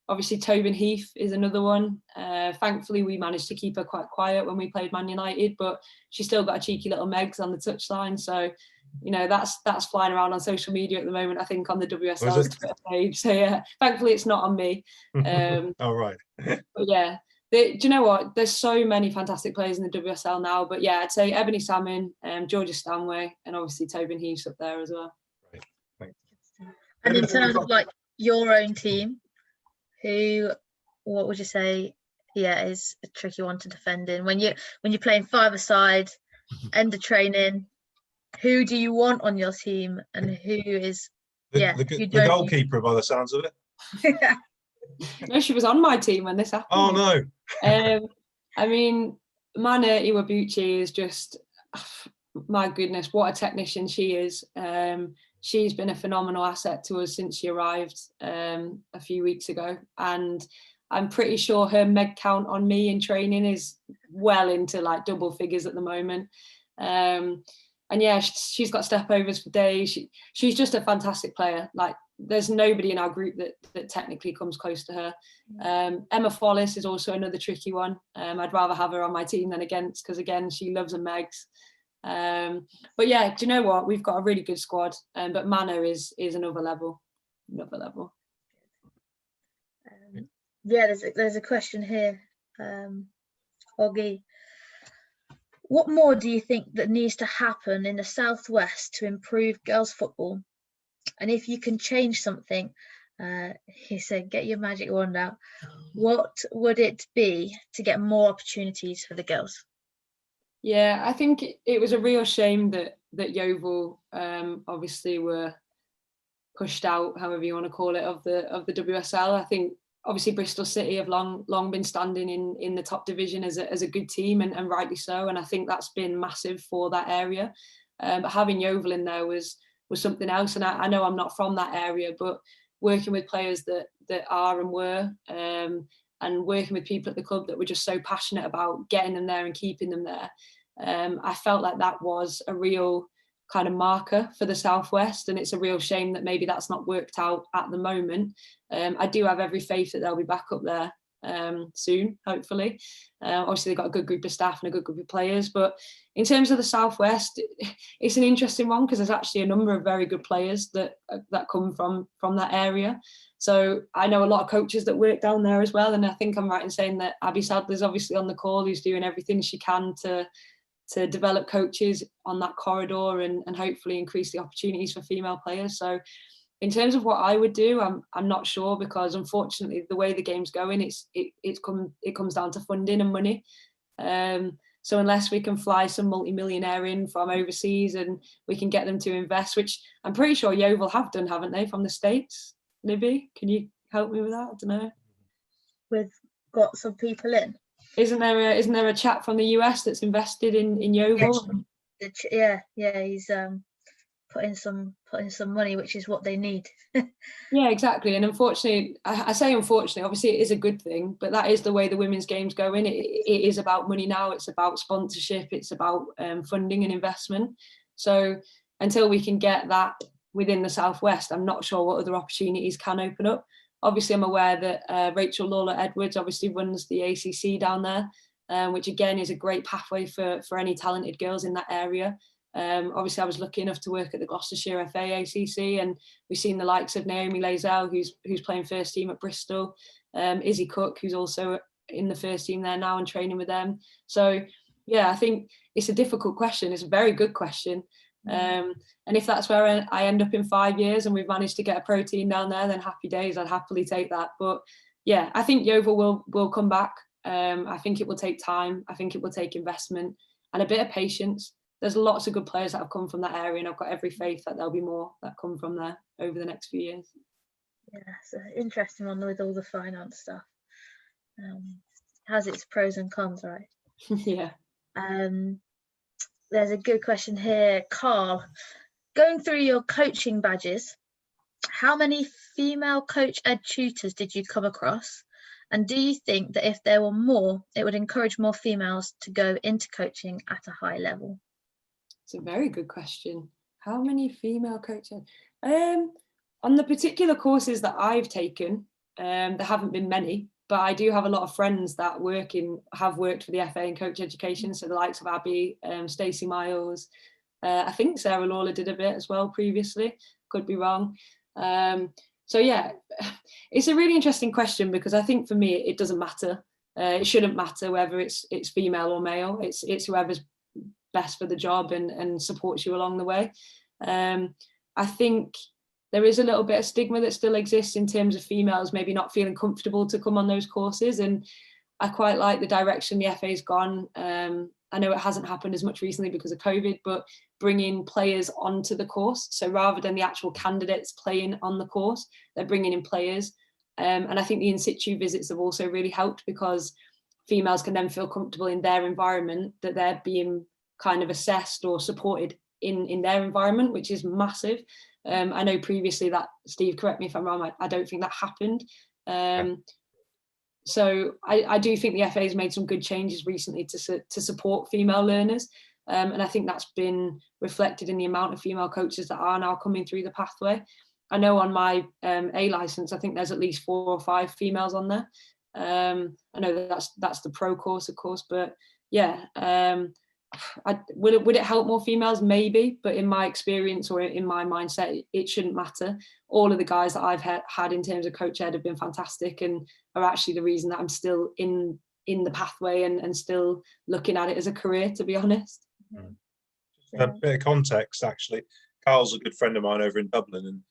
Obviously, Tobin Heath is another one. Thankfully, we managed to keep her quite quiet when we played Man United, but she's still got a cheeky little Megs on the touchline. So, you know, that's flying around on social media at the moment, I think, on the WSL's Twitter page. So, yeah, thankfully, it's not on me. All right. But yeah, do you know what? There's so many fantastic players in the WSL now. But yeah, I'd say Ebony Salmon, Georgia Stanway, and obviously Tobin Heath's up there as well. Right. Thanks. And in terms of like your own team, what would you say? Yeah, is a tricky one to defend in when you're playing five-a-side, end of training. Who do you want on your team, and who is the goalkeeper by the sounds of it? No, she was on my team when this happened. Oh no! I mean, Mana Iwabuchi is just, my goodness, what a technician she is. She's been a phenomenal asset to us since she arrived a few weeks ago, and I'm pretty sure her meg count on me in training is well into like double figures at the moment. And yeah, she's got step overs for days. She's just a fantastic player. Like, there's nobody in our group that technically comes close to her. Emma Follis is also another tricky one. I'd rather have her on my team than against, because again, she loves her megs. But yeah, do you know what? We've got a really good squad, but Mana is another level. Yeah, there's a question here, Oggy. What more do you think that needs to happen in the Southwest to improve girls' football? And if you can change something, he said, get your magic wand out. What would it be to get more opportunities for the girls? Yeah, I think it was a real shame that Yeovil obviously were pushed out, however you want to call it, of the WSL. I think obviously Bristol City have long been standing in the top division as a good team, and rightly so. And I think that's been massive for that area. But having Yeovil in there was something else. And I know I'm not from that area, but working with players that are and were, and working with people at the club that were just so passionate about getting them there and keeping them there, I felt like that was a real kind of marker for the Southwest, and it's a real shame that maybe that's not worked out at the moment. I do have every faith that they'll be back up there soon, hopefully. Obviously, they've got a good group of staff and a good group of players, but in terms of the Southwest, it's an interesting one because there's actually a number of very good players that come from that area. So I know a lot of coaches that work down there as well, and I think I'm right in saying that Abby Sadler's obviously on the call, who's doing everything she can to develop coaches on that corridor and hopefully increase the opportunities for female players. So in terms of what I would do, I'm not sure, because unfortunately the way the game's going, it comes down to funding and money. So unless we can fly some multi-millionaire in from overseas and we can get them to invest, which I'm pretty sure Yeovil have done, haven't they, from the States? Libby, can you help me with that? I don't know. We've got some people in. Isn't there a chap from the US that's invested in Yeovil? Yeah, he's putting some money, which is what they need. Yeah, exactly. And unfortunately, I say unfortunately, obviously it is a good thing, but that is the way the women's game's going. It is about money now. It's about sponsorship. It's about funding and investment. So until we can get that within the Southwest, I'm not sure what other opportunities can open up. Obviously, I'm aware that Rachel Lawler-Edwards obviously runs the ACC down there, which again is a great pathway for any talented girls in that area. Obviously, I was lucky enough to work at the Gloucestershire FA ACC, and we've seen the likes of Naomi Lazell, who's playing first team at Bristol, Izzy Cook, who's also in the first team there now and training with them. So yeah, I think it's a difficult question. It's a very good question. And if that's where I end up in 5 years and we've managed to get a pro team down there, then happy days, I'd happily take that. But yeah, I think Yeovil will come back. I think it will take time. I think it will take investment and a bit of patience. There's lots of good players that have come from that area, and I've got every faith that there'll be more that come from there over the next few years. Yeah, it's an interesting one with all the finance stuff. Has its pros and cons, right? Yeah. There's a good question here, Carl. Going through your coaching badges, how many female coach ed tutors did you come across? And do you think that if there were more, it would encourage more females to go into coaching at a high level? It's a very good question. How many female coaches? On the particular courses that I've taken, there haven't been many, but I do have a lot of friends that have worked for the FA in coach education. So the likes of Abby, Stacey Miles, I think Sarah Lawler did a bit as well previously, could be wrong. So yeah, it's a really interesting question, because I think for me, it doesn't matter. It shouldn't matter whether it's female or male. It's whoever's best for the job and supports you along the way. I think there is a little bit of stigma that still exists in terms of females maybe not feeling comfortable to come on those courses, and I quite like the direction the FA's gone. I know it hasn't happened as much recently because of COVID, but bringing players onto the course. So rather than the actual candidates playing on the course, they're bringing in players. And I think the in situ visits have also really helped, because females can then feel comfortable in their environment, that they're being kind of assessed or supported in their environment, which is massive. I know previously that, Steve, correct me if I'm wrong, I don't think that happened. So I do think the FA has made some good changes recently to support female learners. And I think that's been reflected in the amount of female coaches that are now coming through the pathway. I know on my A license, I think there's at least 4 or 5 females on there. I know that's the pro course, of course, but yeah, would it help more females? Maybe, but in my experience or in my mindset, it shouldn't matter. All of the guys that I've had in terms of coach ed have been fantastic, and are actually the reason that I'm still in the pathway and still looking at it as a career, to be honest. A bit of context, actually. Carl's a good friend of mine over in Dublin, and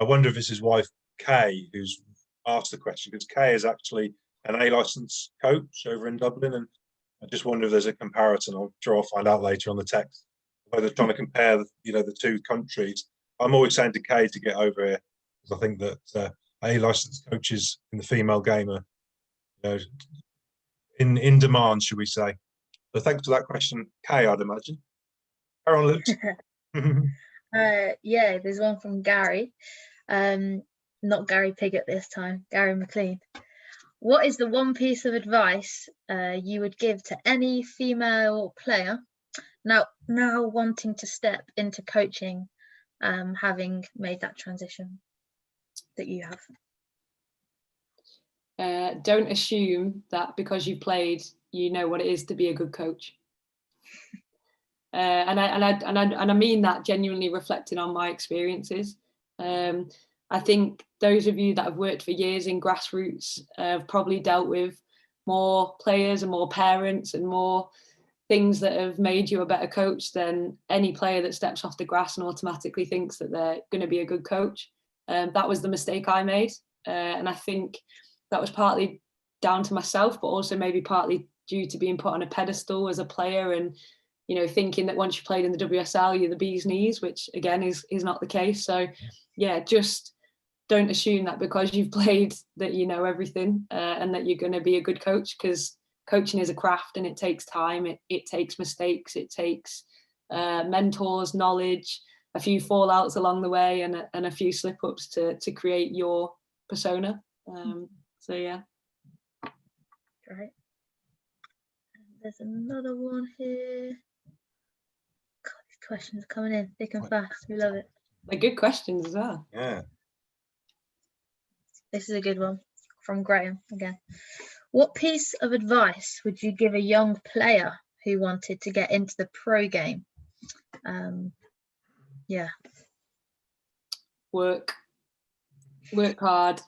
I wonder if it's his wife Kay who's asked the question, because Kay is actually an A license coach over in Dublin, and I just wonder if there's a comparison. I'm sure I'll find out later on the text, whether trying to compare, the two countries. I'm always saying to Kay to get over here, because I think that A licensed coaches in the female game are, in demand, should we say? So thanks for that question, Kay. I'd imagine. Carol, Luke. Yeah, there's one from Gary. Not Gary Piggott this time, Gary McLean. What is the one piece of advice you would give to any female player now wanting to step into coaching, having made that transition that you have? Don't assume that because you've played, you know what it is to be a good coach. And I mean that genuinely, reflecting on my experiences. I think those of you that have worked for years in grassroots have probably dealt with more players and more parents and more things that have made you a better coach than any player that steps off the grass and automatically thinks that they're going to be a good coach. That was the mistake I made. And I think that was partly down to myself, but also maybe partly due to being put on a pedestal as a player and, thinking that once you played in the WSL, you're the bee's knees, which again is not the case. So yeah, just don't assume that because you've played that you know everything and that you're going to be a good coach, because coaching is a craft and it takes time. It takes mistakes. It takes mentors, knowledge, a few fallouts along the way, and a few slip-ups to create your persona. So yeah. Great. There's another one here. God, these questions are coming in thick and fast. We love it. They're good questions as well. Yeah. This is a good one from Graham again. What piece of advice would you give a young player who wanted to get into the pro game? Work hard,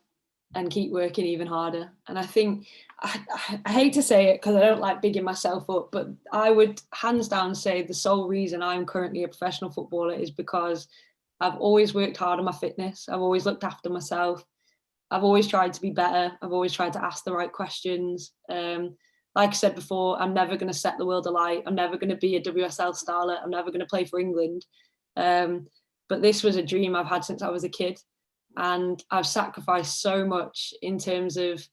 and keep working even harder. And I think, I hate to say it because I don't like bigging myself up, but I would hands down say the sole reason I'm currently a professional footballer is because I've always worked hard on my fitness. I've always looked after myself. I've always tried to be better. I've always tried to ask the right questions. Like I said before, I'm never going to set the world alight. I'm never going to be a WSL starlet. I'm never going to play for England. But this was a dream I've had since I was a kid. And I've sacrificed so much in terms of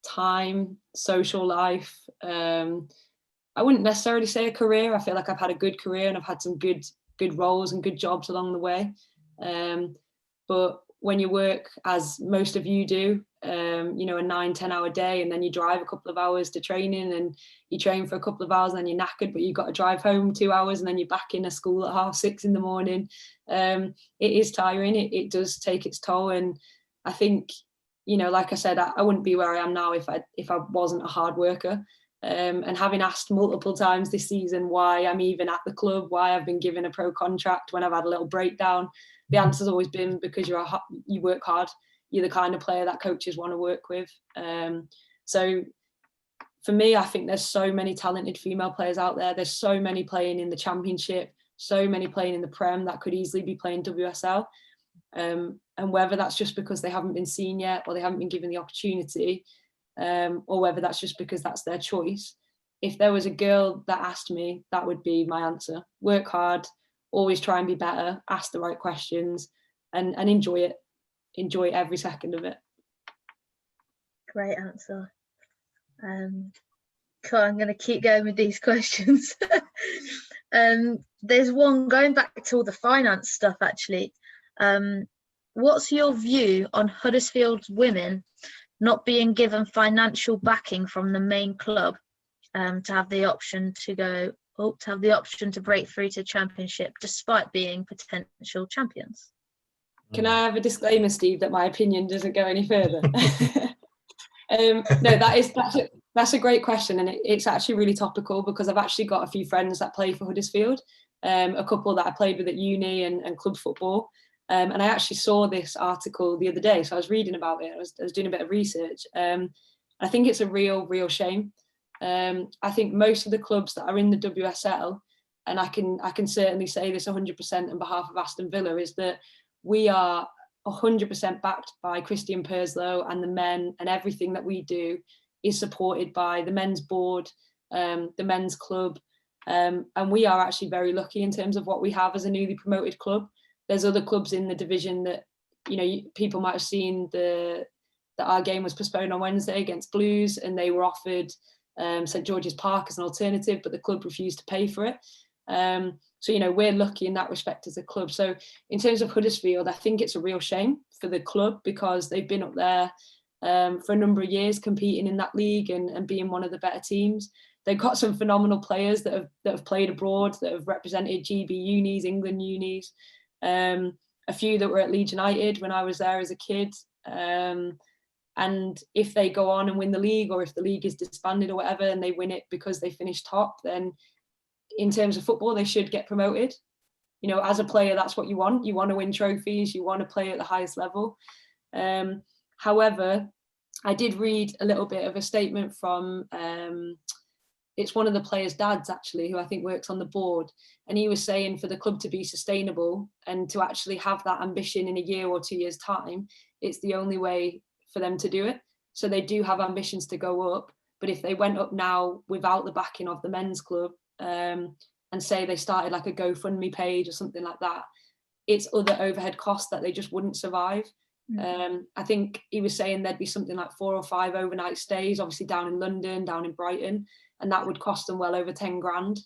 time, social life. I wouldn't necessarily say a career. I feel like I've had a good career and I've had some good roles and good jobs along the way. But when you work, as most of you do, you know, a 9-10 hour day, and then you drive a couple of hours to training, and you train for a couple of hours and then you're knackered, but you've got to drive home 2 hours and then you're back in a school at 6:30 in the morning. It is tiring. It does take its toll. And I think, you know, like I said, I wouldn't be where I am now if I wasn't a hard worker. And having asked multiple times this season why I'm even at the club, why I've been given a pro contract when I've had a little breakdown, the answer's always been because you work hard. You're the kind of player that coaches want to work with. So for me, I think there's so many talented female players out there. There's so many playing in the Championship, so many playing in the Prem that could easily be playing WSL. And whether that's just because they haven't been seen yet or they haven't been given the opportunity, or whether that's just because that's their choice. If there was a girl that asked me, that would be my answer. Work hard, always try and be better, ask the right questions, and enjoy it. Enjoy every second of it. Great answer. Cool, I'm going to keep going with these questions. There's one going back to all the finance stuff, actually. What's your view on Huddersfield's women not being given financial backing from the main club to have the option to break through to Championship despite being potential champions? Can I have a disclaimer, Steve, that my opinion doesn't go any further? No, that's a great question, and it's actually really topical because I've actually got a few friends that play for Huddersfield, a couple that I played with at uni and club football, and I actually saw this article the other day, so I was reading about it. I was doing a bit of research. I think it's a real shame. I think most of the clubs that are in the WSL, and I can certainly say this 100% on behalf of Aston Villa, is that we are 100% backed by Christian Perslow and the men, and everything that we do is supported by the men's board, the men's club, and we are actually very lucky in terms of what we have as a newly promoted club. There's other clubs in the division that, you know, people might have seen that our game was postponed on Wednesday against Blues, and they were offered St George's Park as an alternative, but the club refused to pay for it. So, you know, we're lucky in that respect as a club. So in terms of Huddersfield, I think it's a real shame for the club because they've been up there for a number of years competing in that league and being one of the better teams. They've got some phenomenal players that have played abroad, that have represented GB unis, England unis, a few that were at Leeds United when I was there as a kid. And if they go on and win the league, or if the league is disbanded or whatever, and they win it because they finished top, then in terms of football, they should get promoted. You know, as a player, that's what you want. You want to win trophies. You want to play at the highest level. However, I did read a little bit of a statement from, it's one of the players' dads, actually, who I think works on the board. And he was saying for the club to be sustainable and to actually have that ambition in a year or 2 years' time, it's the only way for them to do it. So they do have ambitions to go up. But if they went up now without the backing of the men's club, and say they started like a GoFundMe page or something like that, it's other overhead costs that they just wouldn't survive. I think he was saying there'd be something like 4 or 5 overnight stays, obviously down in London, down in Brighton, and that would cost them well over 10 grand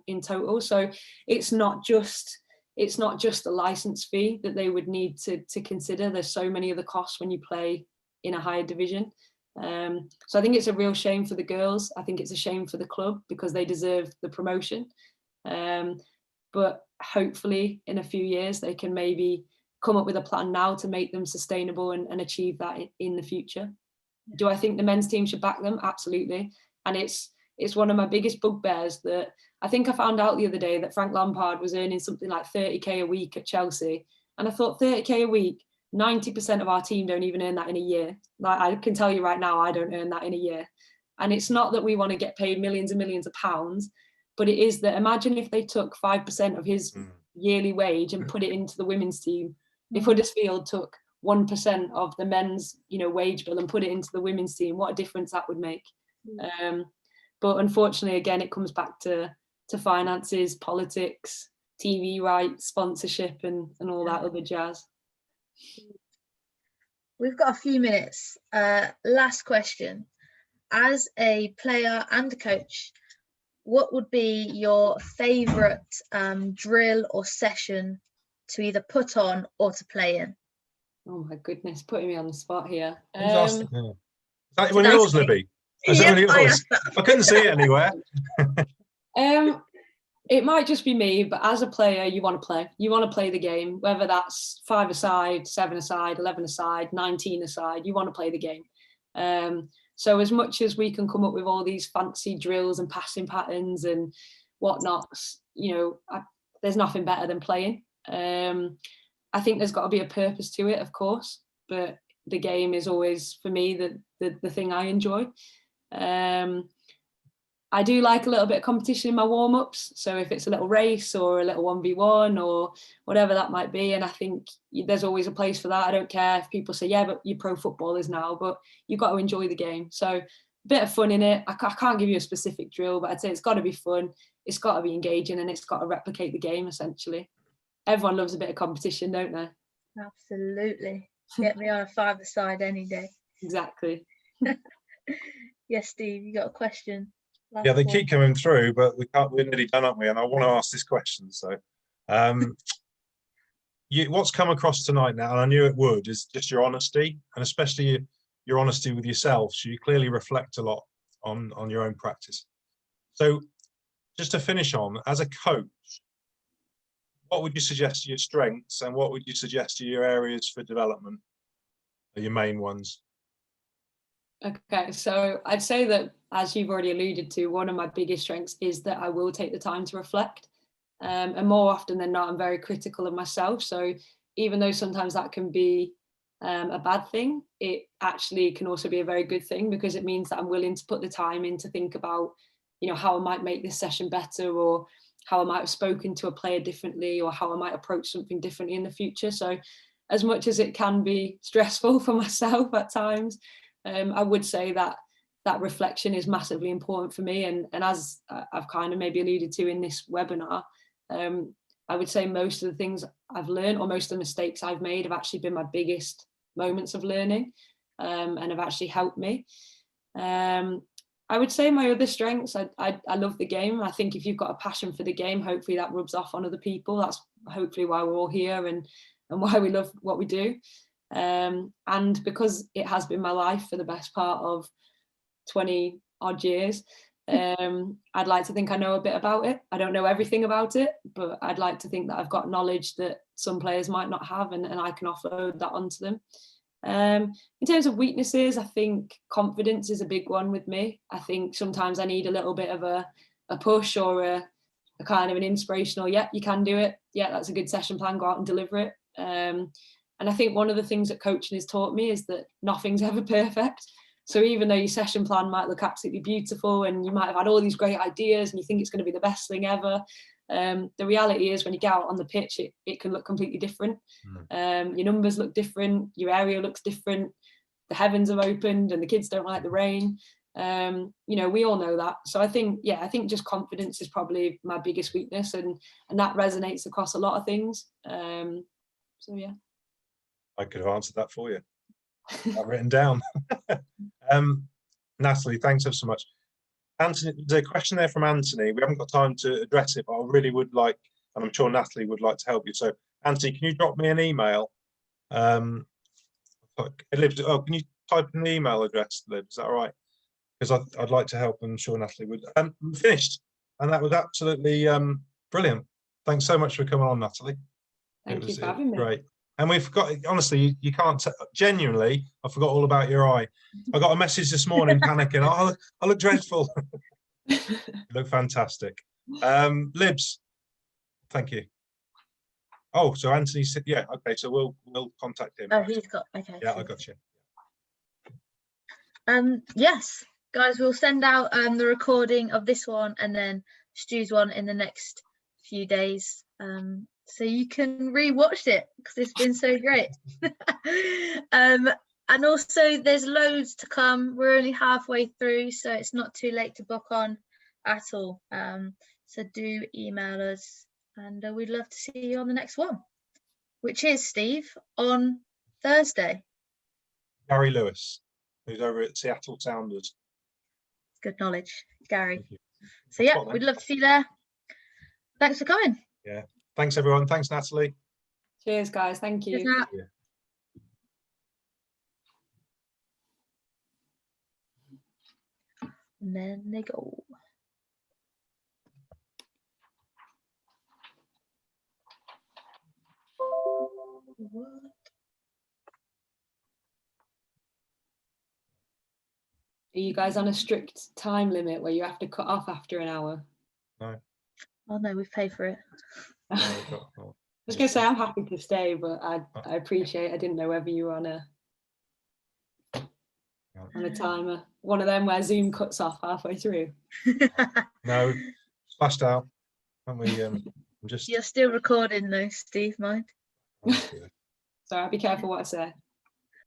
in total. So it's not just the license fee that they would need to consider. There's so many other costs when you play in a higher division. So I think it's a real shame for the girls. I think it's a shame for the club because they deserve the promotion. But hopefully in a few years they can maybe come up with a plan now to make them sustainable and achieve that in the future. Do I think the men's team should back them? Absolutely. And it's one of my biggest bugbears that I think I found out the other day that Frank Lampard was earning something like 30k a week at Chelsea. And I thought 30k a week, 90% of our team don't even earn that in a year. Like, I can tell you right now, I don't earn that in a year. And it's not that we want to get paid millions and millions of pounds, but it is that, imagine if they took 5% of his yearly wage and put it into the women's team. If Huddersfield took 1% of the men's, wage bill and put it into the women's team, what a difference that would make. But unfortunately, again, it comes back to finances, politics, TV rights, sponsorship, and all that other jazz. We've got a few minutes. Last question. As a player and a coach, what would be your favourite drill or session to either put on or to play in? Oh my goodness, putting me on the spot here. Is that one of yours, Libby? Is that one of yours? I couldn't see it anywhere. It might just be me, but as a player, you want to play. You want to play the game, whether that's 5-a-side, 7-a-side, 11-a-side, 19-a-side, you want to play the game. So as much as we can come up with all these fancy drills and passing patterns and whatnots, there's nothing better than playing. I think there's got to be a purpose to it, of course, but the game is always, for me, the thing I enjoy. I do like a little bit of competition in my warm-ups. So if it's a little race or a little 1v1 or whatever that might be, and I think there's always a place for that. I don't care if people say, yeah, but you're pro footballers now, but you've got to enjoy the game. So a bit of fun in it. I can't give you a specific drill, but I'd say it's got to be fun. It's got to be engaging, and it's got to replicate the game, essentially. Everyone loves a bit of competition, don't they? Absolutely. Get me on a 5-a-side any day. Exactly. Yes, Steve, you got a question? Yeah, they keep coming through, but we're nearly done, aren't we? And I want to ask this question. So, what's come across tonight now, and I knew it would, is just your honesty, and especially your honesty with yourself. So you clearly reflect a lot on your own practice. So just to finish on, as a coach, what would you suggest are your strengths, and what would you suggest are your areas for development, are your main ones? Okay, so I'd say that, as you've already alluded to, one of my biggest strengths is that I will take the time to reflect. And more often than not, I'm very critical of myself. So even though sometimes that can be a bad thing, it actually can also be a very good thing, because it means that I'm willing to put the time in to think about, how I might make this session better, or how I might have spoken to a player differently, or how I might approach something differently in the future. So as much as it can be stressful for myself at times, I would say that reflection is massively important for me. And as I've kind of maybe alluded to in this webinar, I would say most of the things I've learned, or most of the mistakes I've made, have actually been my biggest moments of learning, and have actually helped me. I would say my other strengths, I love the game. I think if you've got a passion for the game, hopefully that rubs off on other people. That's hopefully why we're all here, and why we love what we do. And because it has been my life for the best part of 20 odd years, I'd like to think I know a bit about it. I don't know everything about it, but I'd like to think that I've got knowledge that some players might not have, and I can offload that onto them. In terms of weaknesses, I think confidence is a big one with me. I think sometimes I need a little bit of a push, or a kind of an inspirational, yeah, you can do it. Yeah, that's a good session plan, go out and deliver it. And I think one of the things that coaching has taught me is that nothing's ever perfect. So even though your session plan might look absolutely beautiful, and you might have had all these great ideas and you think it's going to be the best thing ever, the reality is when you get out on the pitch, it can look completely different. Your numbers look different, your area looks different, the heavens have opened and the kids don't like the rain. We all know that. So I think just confidence is probably my biggest weakness, and that resonates across a lot of things. So yeah. I could have answered that for you. I've written down. Natalie, thanks so much. Anthony, there's a question there from Anthony. We haven't got time to address it, but I really would like, and I'm sure Natalie would like to help you. So, Anthony, can you drop me an email? Can you type in the email address, Liv? Is that all right? Because I'd like to help, and I'm sure Natalie would. Finished, and that was absolutely brilliant. Thanks so much for coming on, Natalie. Thank you for having me. Great. And we forgot, honestly, you can't, genuinely, I forgot all about your eye. I got a message this morning panicking. Oh, I look dreadful. You look fantastic. Libs, thank you. Oh, so Anthony said, yeah, okay, so we'll contact him. Oh, he's got, okay. Yeah, I cool. got you. Yes, guys, we'll send out the recording of this one and then Stu's one in the next few days, so you can re-watch it because it's been so great. And also there's loads to come. We're only halfway through, so it's not too late to book on at all. So do email us, and we'd love to see you on the next one, which is, Steve, on Thursday. Gary Lewis, who's over at Seattle Sounders. Good knowledge, Gary. Thank you. So yeah, Spot on. we'd love to see you there. Thanks for coming. Yeah. Thanks, everyone. Thanks, Natalie. Cheers, guys. Thank you. Cheers, Nat. Yeah. And then they go. What? Are you guys on a strict time limit where you have to cut off after an hour? No. Oh no, we've paid for it. No, I we've got- oh. was going to say I'm happy to stay, but I appreciate. I didn't know whether you were on a timer. One of them where Zoom cuts off halfway through. No, splashed out. And we I'm just You're still recording though, Steve, mind. oh, dear. So I'll be careful what I say.